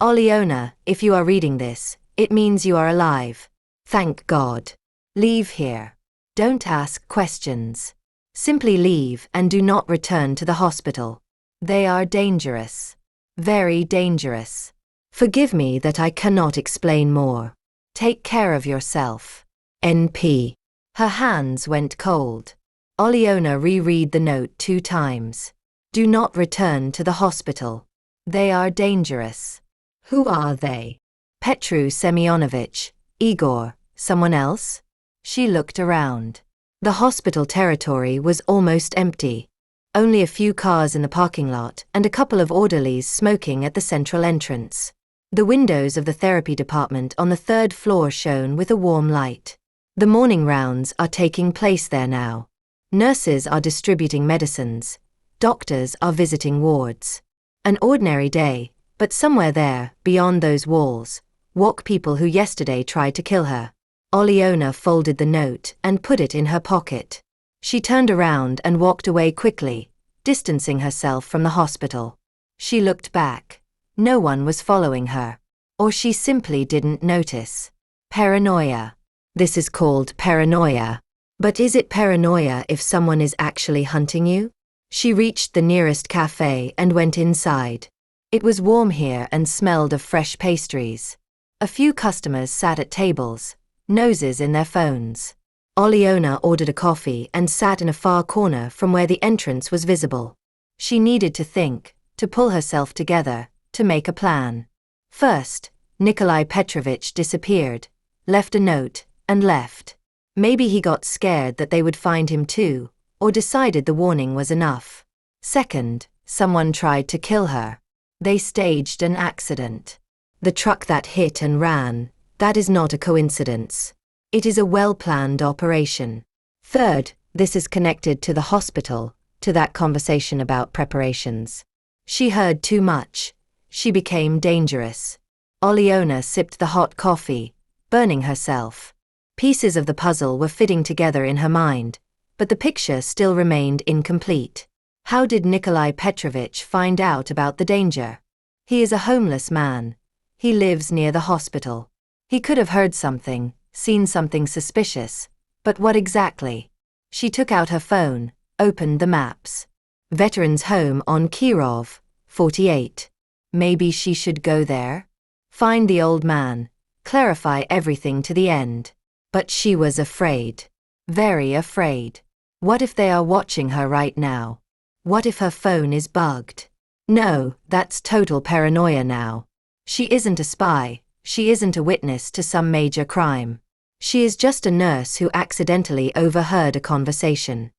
Olyona, if you are reading this, it means you are alive. Thank God. Leave here. Don't ask questions. Simply leave and do not return to the hospital. They are dangerous. Very dangerous. Forgive me that I cannot explain more. Take care of yourself. NP. Her hands went cold. Olyona reread the note 2 times. Do not return to the hospital. They are dangerous. Who are they? Petru Semyonovich, Igor, someone else? She looked around. The hospital territory was almost empty. Only a few cars in the parking lot and a couple of orderlies smoking at the central entrance. The windows of the therapy department on the 3rd floor shone with a warm light. The morning rounds are taking place there now. Nurses are distributing medicines. Doctors are visiting wards. An ordinary day, but somewhere there, beyond those walls, walk people who yesterday tried to kill her. Olyona folded the note and put it in her pocket. She turned around and walked away quickly, distancing herself from the hospital. She looked back. No one was following her. Or she simply didn't notice. Paranoia. This is called paranoia. But is it paranoia if someone is actually hunting you? She reached the nearest cafe and went inside. It was warm here and smelled of fresh pastries. A few customers sat at tables, noses in their phones. Olyona ordered a coffee and sat in a far corner from where the entrance was visible. She needed to think, to pull herself together, to make a plan. First, Nikolai Petrovich disappeared, left a note, and left. Maybe he got scared that they would find him too, or decided the warning was enough. Second, someone tried to kill her. They staged an accident. The truck that hit and ran, that is not a coincidence. It is a well-planned operation. Third, this is connected to the hospital, to that conversation about preparations. She heard too much. She became dangerous. Olyona sipped the hot coffee, burning herself. Pieces of the puzzle were fitting together in her mind, but the picture still remained incomplete. How did Nikolai Petrovich find out about the danger? He is a homeless man. He lives near the hospital. He could have heard something, seen something suspicious, but what exactly? She took out her phone, opened the maps. Veterans Home on Kirov, 48. Maybe she should go there? Find the old man, clarify everything to the end. But she was afraid. Very afraid. What if they are watching her right now? What if her phone is bugged? No, that's total paranoia now. She isn't a spy, she isn't a witness to some major crime. She is just a nurse who accidentally overheard a conversation.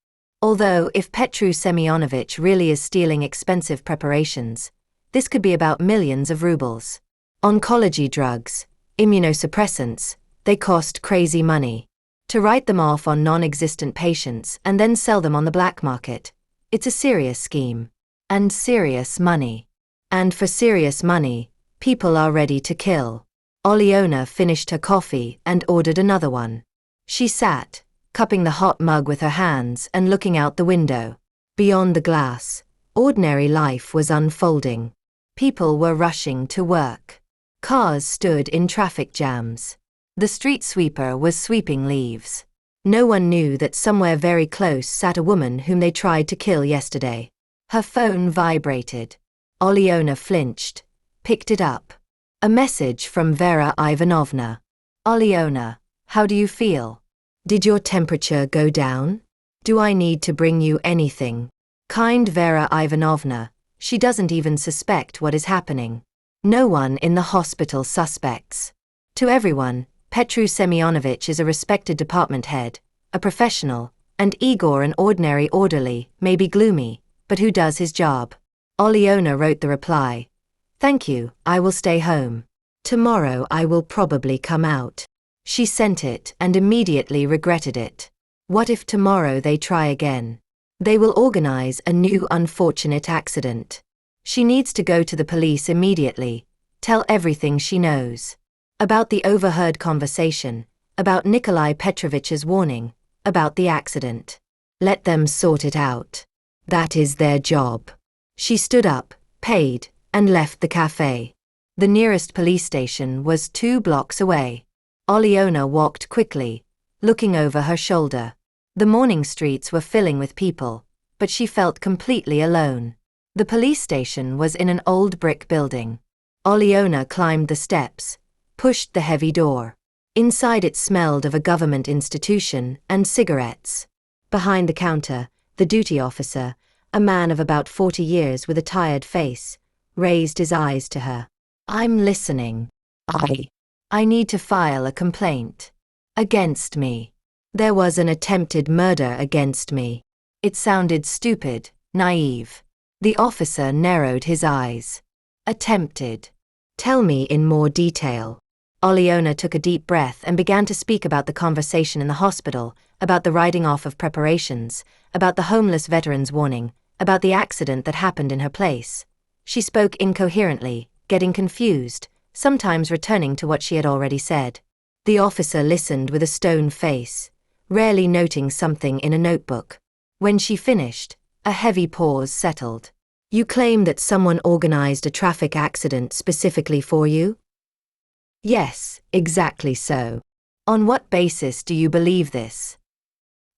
Although, if Petru Semyonovich really is stealing expensive preparations, this could be about millions of rubles. Oncology drugs, immunosuppressants, they cost crazy money. To write them off on non-existent patients and then sell them on the black market, it's a serious scheme. And serious money. And for serious money, people are ready to kill. Olyona finished her coffee and ordered another one. She sat, cupping the hot mug with her hands and looking out the window. Beyond the glass, ordinary life was unfolding. People were rushing to work. Cars stood in traffic jams. The street sweeper was sweeping leaves. No one knew that somewhere very close sat a woman whom they tried to kill yesterday. Her phone vibrated. Olyona flinched, picked it up. A message from Vera Ivanovna. Olyona, how do you feel? Did your temperature go down? Do I need to bring you anything? Kind Vera Ivanovna, she doesn't even suspect what is happening. No one in the hospital suspects. To everyone, Petru Semyonovich is a respected department head, a professional, and Igor an ordinary orderly, maybe gloomy, but who does his job. Olyona wrote the reply. Thank you, I will stay home. Tomorrow I will probably come out. She sent it and immediately regretted it. What if tomorrow they try again? They will organize a new unfortunate accident. She needs to go to the police immediately, tell everything she knows. About the overheard conversation, about Nikolai Petrovich's warning, about the accident. Let them sort it out. That is their job. She stood up, paid, and left the cafe. The nearest police station was 2 blocks away. Olyona walked quickly, looking over her shoulder. The morning streets were filling with people, but she felt completely alone. The police station was in an old brick building. Olyona climbed the steps, pushed the heavy door. Inside it smelled of a government institution and cigarettes. Behind the counter, the duty officer, a man of about 40 years with a tired face, raised his eyes to her. I'm listening. I need to file a complaint. Against me. There was an attempted murder against me. It sounded stupid, naive. The officer narrowed his eyes. Attempted. Tell me in more detail. Olyona took a deep breath and began to speak about the conversation in the hospital, about the writing off of preparations, about the homeless veteran's warning, about the accident that happened in her place. She spoke incoherently, getting confused, sometimes returning to what she had already said. The officer listened with a stone face, rarely noting something in a notebook. When she finished, a heavy pause settled. You claim that someone organized a traffic accident specifically for you? Yes, exactly so. On what basis do you believe this?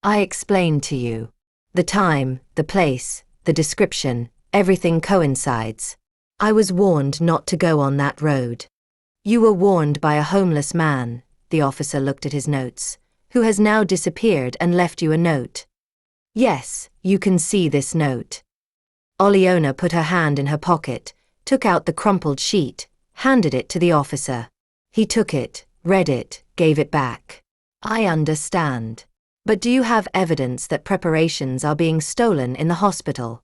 I explained to you. The time, the place, the description, everything coincides. I was warned not to go on that road. You were warned by a homeless man, the officer looked at his notes, who has now disappeared and left you a note. Yes, you can see this note. Olyona put her hand in her pocket, took out the crumpled sheet, handed it to the officer. He took it, read it, gave it back. I understand. But do you have evidence that preparations are being stolen in the hospital?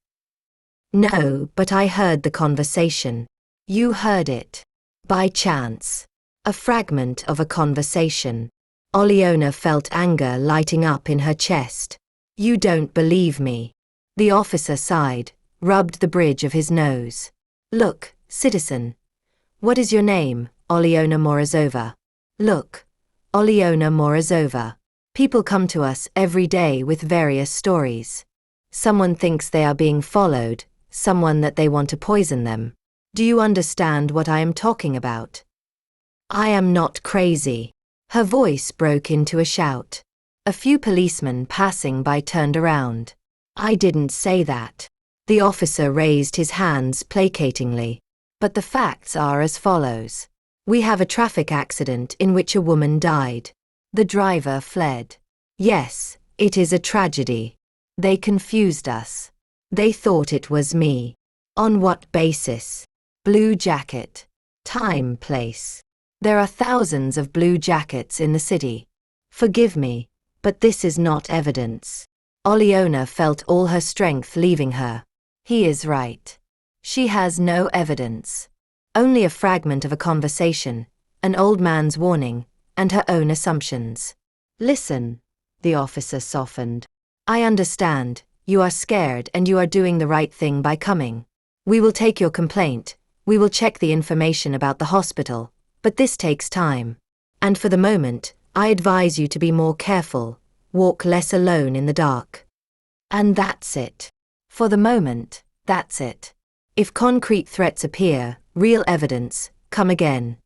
No, but I heard the conversation. You heard it. By chance. A fragment of a conversation. Olyona felt anger lighting up in her chest. You don't believe me. The officer sighed, rubbed the bridge of his nose. Look, citizen. What is your name? Olyona Morozova. Look. Olyona Morozova. People come to us every day with various stories. Someone thinks they are being followed, someone that they want to poison them. Do you understand what I am talking about? I am not crazy. Her voice broke into a shout. A few policemen passing by turned around. I didn't say that. The officer raised his hands placatingly. But the facts are as follows. We have a traffic accident in which a woman died. The driver fled. Yes, it is a tragedy. They confused us. They thought it was me. On what basis? Blue jacket. Time, place. There are thousands of blue jackets in the city. Forgive me, but this is not evidence. Olyona felt all her strength leaving her. He is right. She has no evidence. Only a fragment of a conversation, an old man's warning, and her own assumptions. Listen, the officer softened. I understand, you are scared and you are doing the right thing by coming. We will take your complaint, we will check the information about the hospital, but this takes time. And for the moment, I advise you to be more careful, walk less alone in the dark. And that's it. For the moment, that's it. If concrete threats appear, real evidence, come again.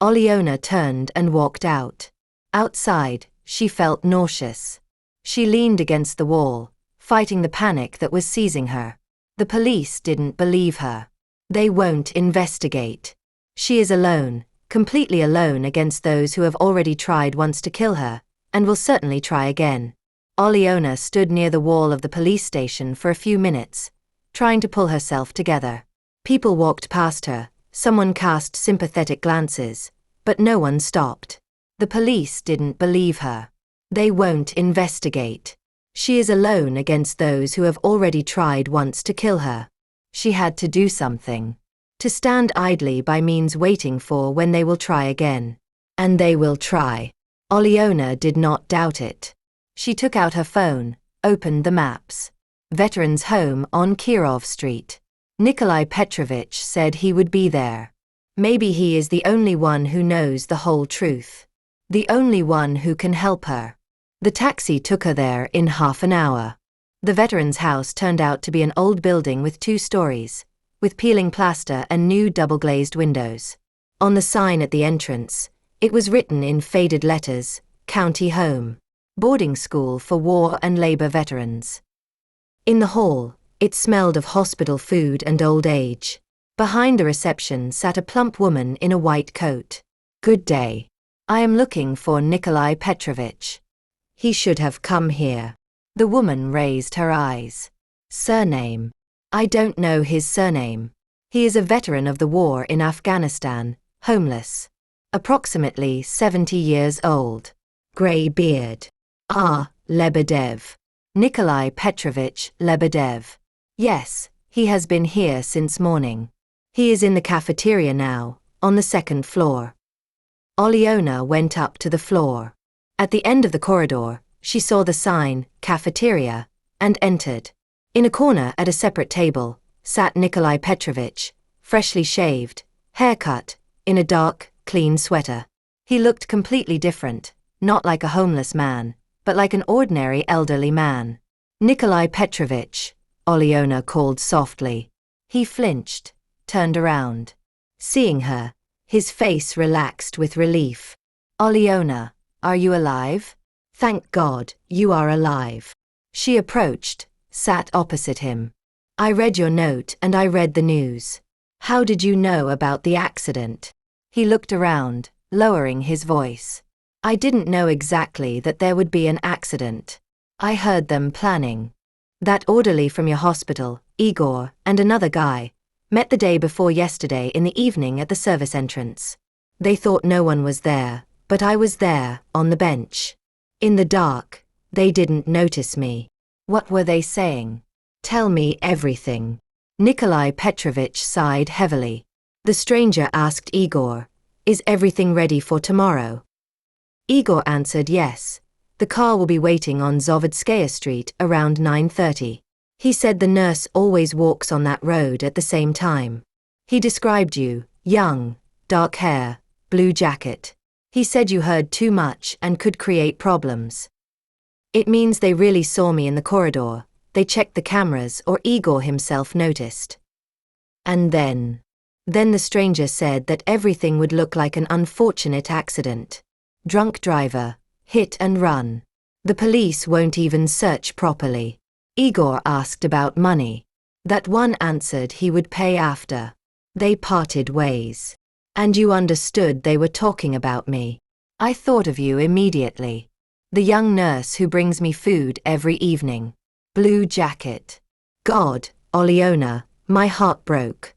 Olyona turned and walked out. Outside, she felt nauseous. She leaned against the wall, fighting the panic that was seizing her. The police didn't believe her. They won't investigate. She is alone, completely alone against those who have already tried once to kill her, and will certainly try again. Olyona stood near the wall of the police station for a few minutes, trying to pull herself together. People walked past her, someone cast sympathetic glances, but no one stopped. The police didn't believe her. They won't investigate. She is alone against those who have already tried once to kill her. She had to do something. To stand idly by means waiting for when they will try again. And they will try. Olyona did not doubt it. She took out her phone, opened the maps. Veterans Home on Kirov Street. Nikolai Petrovich said he would be there. Maybe he is the only one who knows the whole truth. The only one who can help her. The taxi took her there in half an hour. The veteran's house turned out to be an old building with 2 stories, with peeling plaster and new double-glazed windows. On the sign at the entrance, it was written in faded letters, County Home. Boarding School for War and Labor Veterans. In the hall, it smelled of hospital food and old age. Behind the reception sat a plump woman in a white coat. "Good day. I am looking for Nikolai Petrovich. He should have come here." The woman raised her eyes. "Surname? I don't know his surname. He is a veteran of the war in Afghanistan, homeless. Approximately 70 years old. Grey beard. Ah, Lebedev. Nikolai Petrovich Lebedev. Yes, he has been here since morning. He is in the cafeteria now, on the 2nd floor." Olyona went up to the floor. At the end of the corridor, she saw the sign, Cafeteria, and entered. In a corner at a separate table, sat Nikolai Petrovich, freshly shaved, haircut, in a dark, clean sweater. He looked completely different, not like a homeless man, but like an ordinary elderly man. "Nikolai Petrovich," Olyona called softly. He flinched, turned around. Seeing her, his face relaxed with relief. "Olyona, are you alive? Thank God, you are alive." She approached, sat opposite him. "I read your note and I read the news. How did you know about the accident?" He looked around, lowering his voice. "I didn't know exactly that there would be an accident. I heard them planning. That orderly from your hospital, Igor, and another guy, met the day before yesterday in the evening at the service entrance. They thought no one was there, but I was there, on the bench. In the dark, they didn't notice me." "What were they saying? Tell me everything." Nikolai Petrovich sighed heavily. The stranger asked Igor, "Is everything ready for tomorrow?" Igor answered yes. The car will be waiting on Zovodskaya Street around 9:30. He said the nurse always walks on that road at the same time. He described you, young, dark hair, blue jacket. He said you heard too much and could create problems. It means they really saw me in the corridor. They checked the cameras or Igor himself noticed. And then the stranger said that everything would look like an unfortunate accident. Drunk driver, hit and run. The police won't even search properly. Igor asked about money. That one answered he would pay after. They parted ways. And you understood they were talking about me. I thought of you immediately. The young nurse who brings me food every evening. Blue jacket. God, Olyona, my heart broke."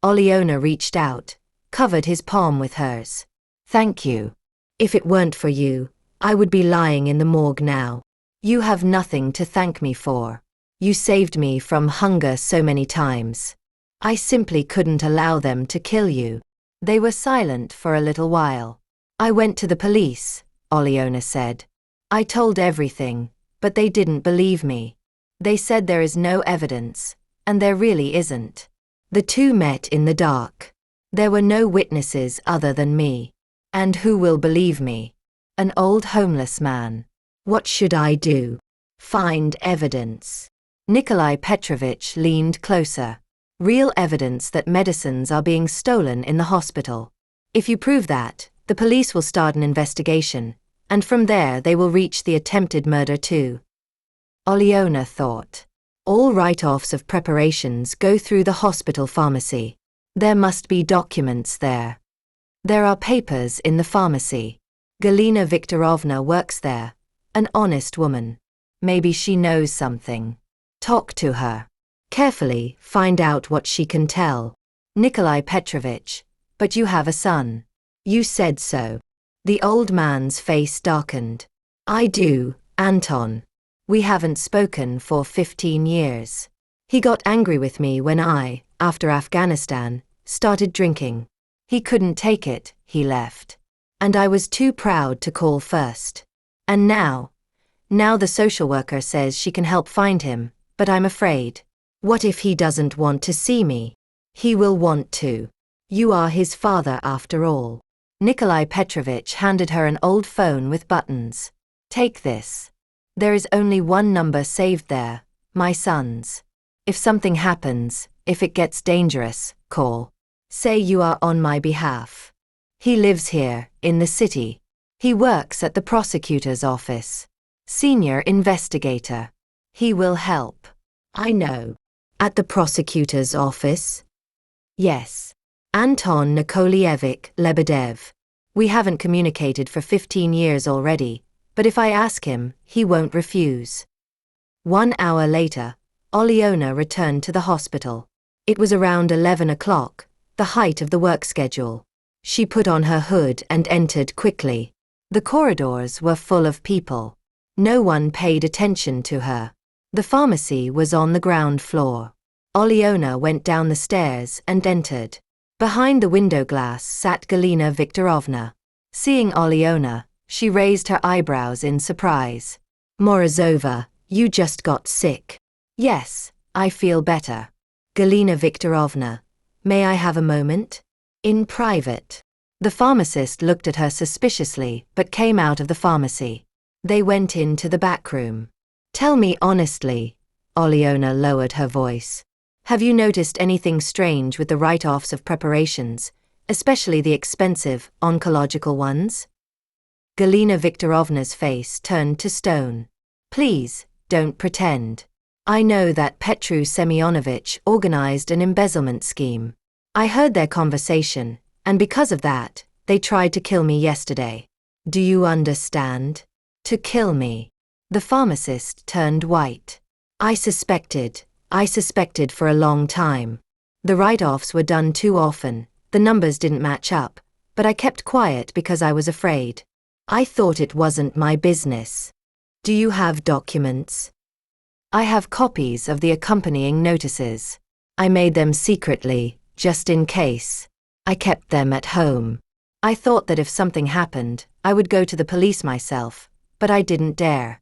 Olyona reached out, covered his palm with hers. "Thank you. If it weren't for you, I would be lying in the morgue now. You have nothing to thank me for. You saved me from hunger so many times. I simply couldn't allow them to kill you." They were silent for a little while. "I went to the police," Olyona said. "I told everything, but they didn't believe me. They said there is no evidence, and there really isn't. The two met in the dark. There were no witnesses other than me. And who will believe me? An old homeless man. What should I do? Find evidence." Nikolai Petrovich leaned closer. "Real evidence that medicines are being stolen in the hospital. If you prove that, the police will start an investigation, and from there they will reach the attempted murder too." Olyona thought. All write-offs of preparations go through the hospital pharmacy. There must be documents there. There are papers in the pharmacy. Galina Viktorovna works there. An honest woman. Maybe she knows something. Talk to her. Carefully find out what she can tell. "Nikolai Petrovich, but you have a son. You said so." The old man's face darkened. "I do, Anton. We haven't spoken for 15 years. He got angry with me when I, after Afghanistan, started drinking. He couldn't take it, he left. And I was too proud to call first. And now the social worker says she can help find him, but I'm afraid. What if he doesn't want to see me? He will want to. You are his father after all. Nikolai Petrovich handed her an old phone with buttons. Take this. There is only one number saved there, my son's. If something happens, if it gets dangerous, call. Say you are on my behalf. He lives here, in the city. He works at the prosecutor's office. Senior investigator. He will help. I know. At the prosecutor's office? Yes. Anton Nikolaevich Lebedev. We haven't communicated for 15 years already, but if I ask him, he won't refuse. 1 hour later, Olyona returned to the hospital. It was around 11 o'clock, the height of the work schedule. She put on her hood and entered quickly. The corridors were full of people. No one paid attention to her. The pharmacy was on the ground floor. Olyona went down the stairs and entered. Behind the window glass sat Galina Viktorovna. Seeing Olyona, she raised her eyebrows in surprise. Morozova, you just got sick. Yes, I feel better. Galina Viktorovna, may I have a moment? In private. The pharmacist looked at her suspiciously but came out of the pharmacy. They went into the back room. Tell me honestly, Olyona lowered her voice. Have you noticed anything strange with the write-offs of preparations, especially the expensive, oncological ones? Galina Viktorovna's face turned to stone. Please, don't pretend. I know that Petru Semyonovich organized an embezzlement scheme. I heard their conversation, and because of that, they tried to kill me yesterday. Do you understand? To kill me. The pharmacist turned white. I suspected for a long time. The write-offs were done too often, the numbers didn't match up, but I kept quiet because I was afraid. I thought it wasn't my business. Do you have documents? I have copies of the accompanying notices. I made them secretly, just in case. I kept them at home. I thought that if something happened, I would go to the police myself, but I didn't dare.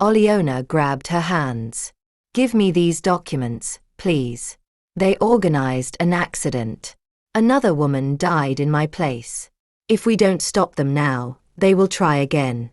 Olyona grabbed her hands. Give me these documents, please. They organized an accident. Another woman died in my place. If we don't stop them now, they will try again.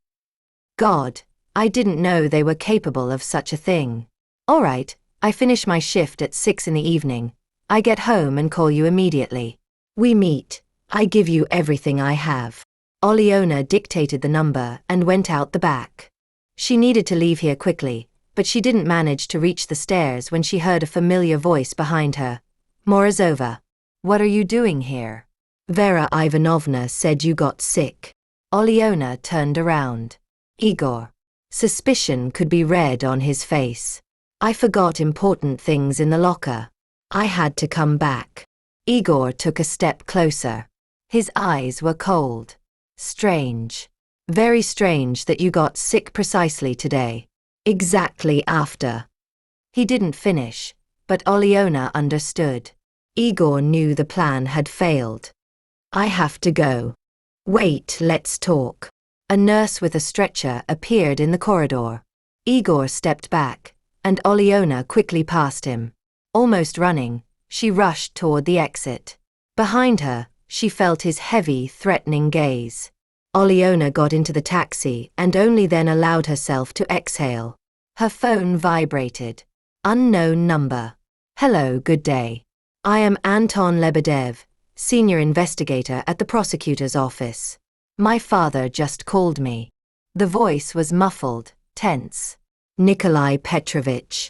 God, I didn't know they were capable of such a thing. All right, I finish my shift at 6 in the evening. I get home and call you immediately. We meet. I give you everything I have. Olyona dictated the number and went out the back. She needed to leave here quickly, but she didn't manage to reach the stairs when she heard a familiar voice behind her. Morozova. What are you doing here? Vera Ivanovna said you got sick. Olyona turned around. Igor. Suspicion could be read on his face. I forgot important things in the locker. I had to come back. Igor took a step closer. His eyes were cold. Strange. Very strange that you got sick precisely today. Exactly after. He didn't finish, but Olyona understood. Igor knew the plan had failed. I have to go. Wait, let's talk. A nurse with a stretcher appeared in the corridor. Igor stepped back, and Olyona quickly passed him. Almost running, she rushed toward the exit. Behind her, she felt his heavy, threatening gaze. Olyona got into the taxi and only then allowed herself to exhale. Her phone vibrated. Unknown number. Hello, good day. I am Anton Lebedev, senior investigator at the prosecutor's office. My father just called me. The voice was muffled, tense. Nikolai Petrovich.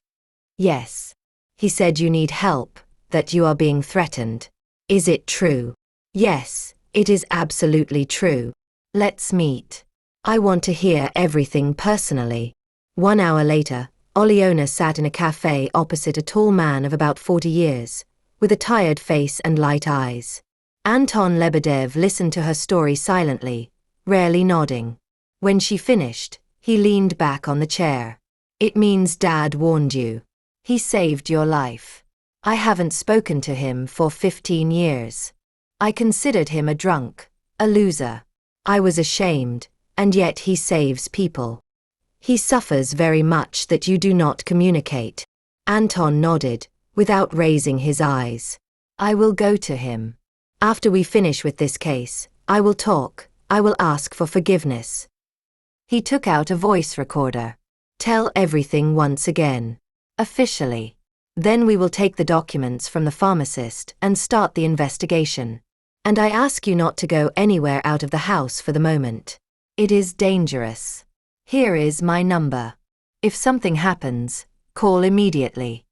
Yes. He said you need help, that you are being threatened. Is it true? Yes, it is absolutely true. Let's meet. I want to hear everything personally. 1 hour later, Olyona sat in a cafe opposite a tall man of about 40 years, with a tired face and light eyes. Anton Lebedev listened to her story silently, rarely nodding. When she finished, he leaned back on the chair. It means Dad warned you. He saved your life. I haven't spoken to him for 15 years. I considered him a drunk, a loser. I was ashamed, and yet he saves people. He suffers very much that you do not communicate. Anton nodded, without raising his eyes. I will go to him. After we finish with this case, I will talk, I will ask for forgiveness. He took out a voice recorder. Tell everything once again. Officially. Then we will take the documents from the pharmacist and start the investigation. And I ask you not to go anywhere out of the house for the moment. It is dangerous. Here is my number. If something happens, call immediately.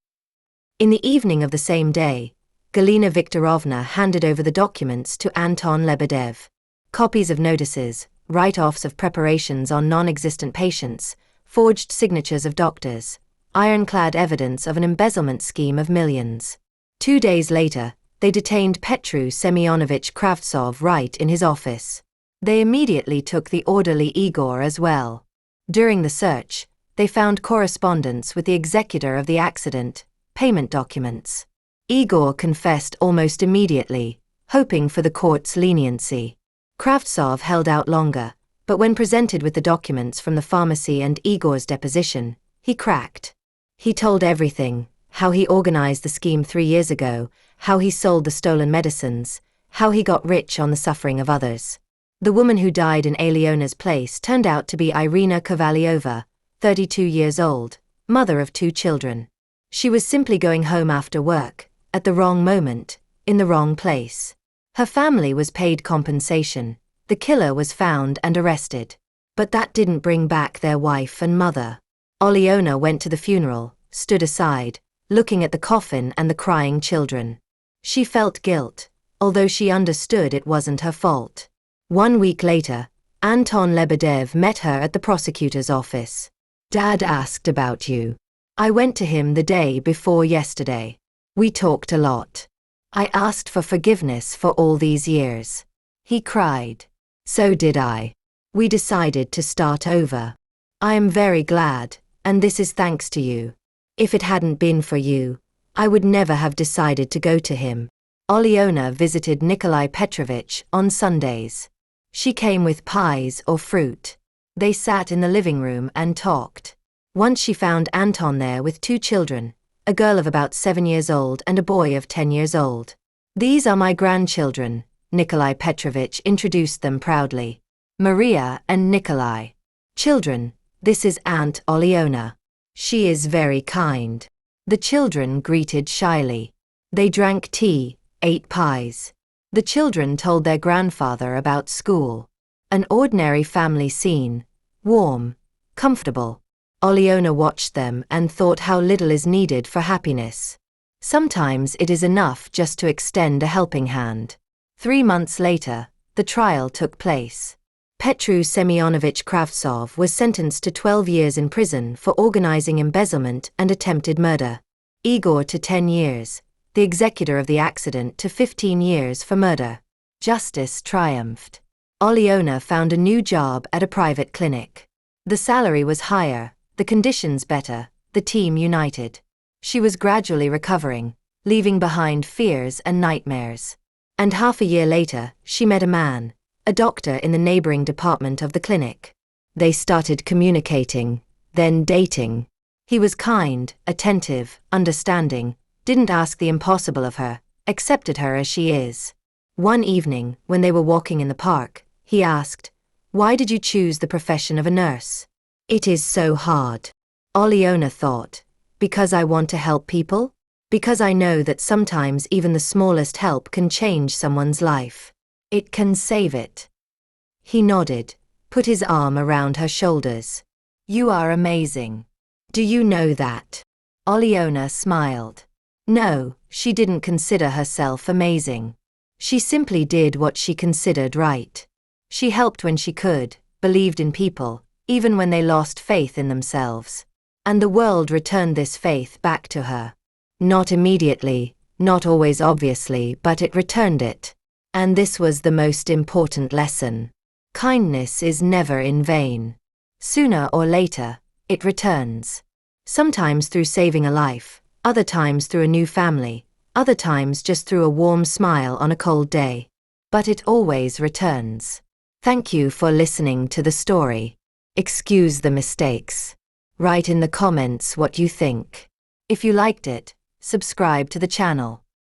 In the evening of the same day, Galina Viktorovna handed over the documents to Anton Lebedev. Copies of notices, write-offs of preparations on non-existent patients, forged signatures of doctors, ironclad evidence of an embezzlement scheme of millions. 2 days later, they detained Petru Semyonovich Kravtsov right in his office. They immediately took the orderly Igor as well. During the search, they found correspondence with the executor of the accident, payment documents. Igor confessed almost immediately, hoping for the court's leniency. Kravtsov held out longer, but when presented with the documents from the pharmacy and Igor's deposition, he cracked. He told everything: how he organized the scheme 3 years ago, how he sold the stolen medicines, how he got rich on the suffering of others. The woman who died in Alyona's place turned out to be Irina Kovalyova, 32 years old, mother of 2 children. She was simply going home after work, at the wrong moment, in the wrong place. Her family was paid compensation. The killer was found and arrested. But that didn't bring back their wife and mother. Alyona went to the funeral, stood aside, looking at the coffin and the crying children. She felt guilt, although she understood it wasn't her fault. 1 week later, Anton Lebedev met her at the prosecutor's office. Dad asked about you. I went to him the day before yesterday. We talked a lot. I asked for forgiveness for all these years. He cried. So did I. We decided to start over. I am very glad, and this is thanks to you. If it hadn't been for you, I would never have decided to go to him. Alyona visited Nikolai Petrovich on Sundays. She came with pies or fruit. They sat in the living room and talked. Once she found Anton there with 2 children, a girl of about 7 years old and a boy of 10 years old. These are my grandchildren, Nikolai Petrovich introduced them proudly. Maria and Nikolai. Children, this is Aunt Alyona. She is very kind. The children greeted shyly. They drank tea, ate pies. The children told their grandfather about school. An ordinary family scene, warm, comfortable. Alyona watched them and thought how little is needed for happiness. Sometimes it is enough just to extend a helping hand. 3 months later, the trial took place. Petru Semyonovich Kravtsov was sentenced to 12 years in prison for organizing embezzlement and attempted murder. Igor to 10 years, the executor of the accident to 15 years for murder. Justice triumphed. Alyona found a new job at a private clinic. The salary was higher, the conditions better, the team united. She was gradually recovering, leaving behind fears and nightmares. And half a year later, she met a man, a doctor in the neighboring department of the clinic. They started communicating, then dating. He was kind, attentive, understanding, didn't ask the impossible of her, accepted her as she is. One evening, when they were walking in the park, he asked, "Why did you choose the profession of a nurse?" "It is so hard." Alyona thought, "Because I want to help people? Because I know that sometimes even the smallest help can change someone's life. It can save it." He nodded, put his arm around her shoulders. "You are amazing. Do you know that?" Alyona smiled. No, she didn't consider herself amazing. She simply did what she considered right. She helped when she could, believed in people, even when they lost faith in themselves. And the world returned this faith back to her. Not immediately, not always obviously, but it returned it. And this was the most important lesson. Kindness is never in vain. Sooner or later, it returns. Sometimes through saving a life, other times through a new family, other times just through a warm smile on a cold day. But it always returns. Thank you for listening to the story. Excuse the mistakes. Write in the comments what you think. If you liked it, subscribe to the channel.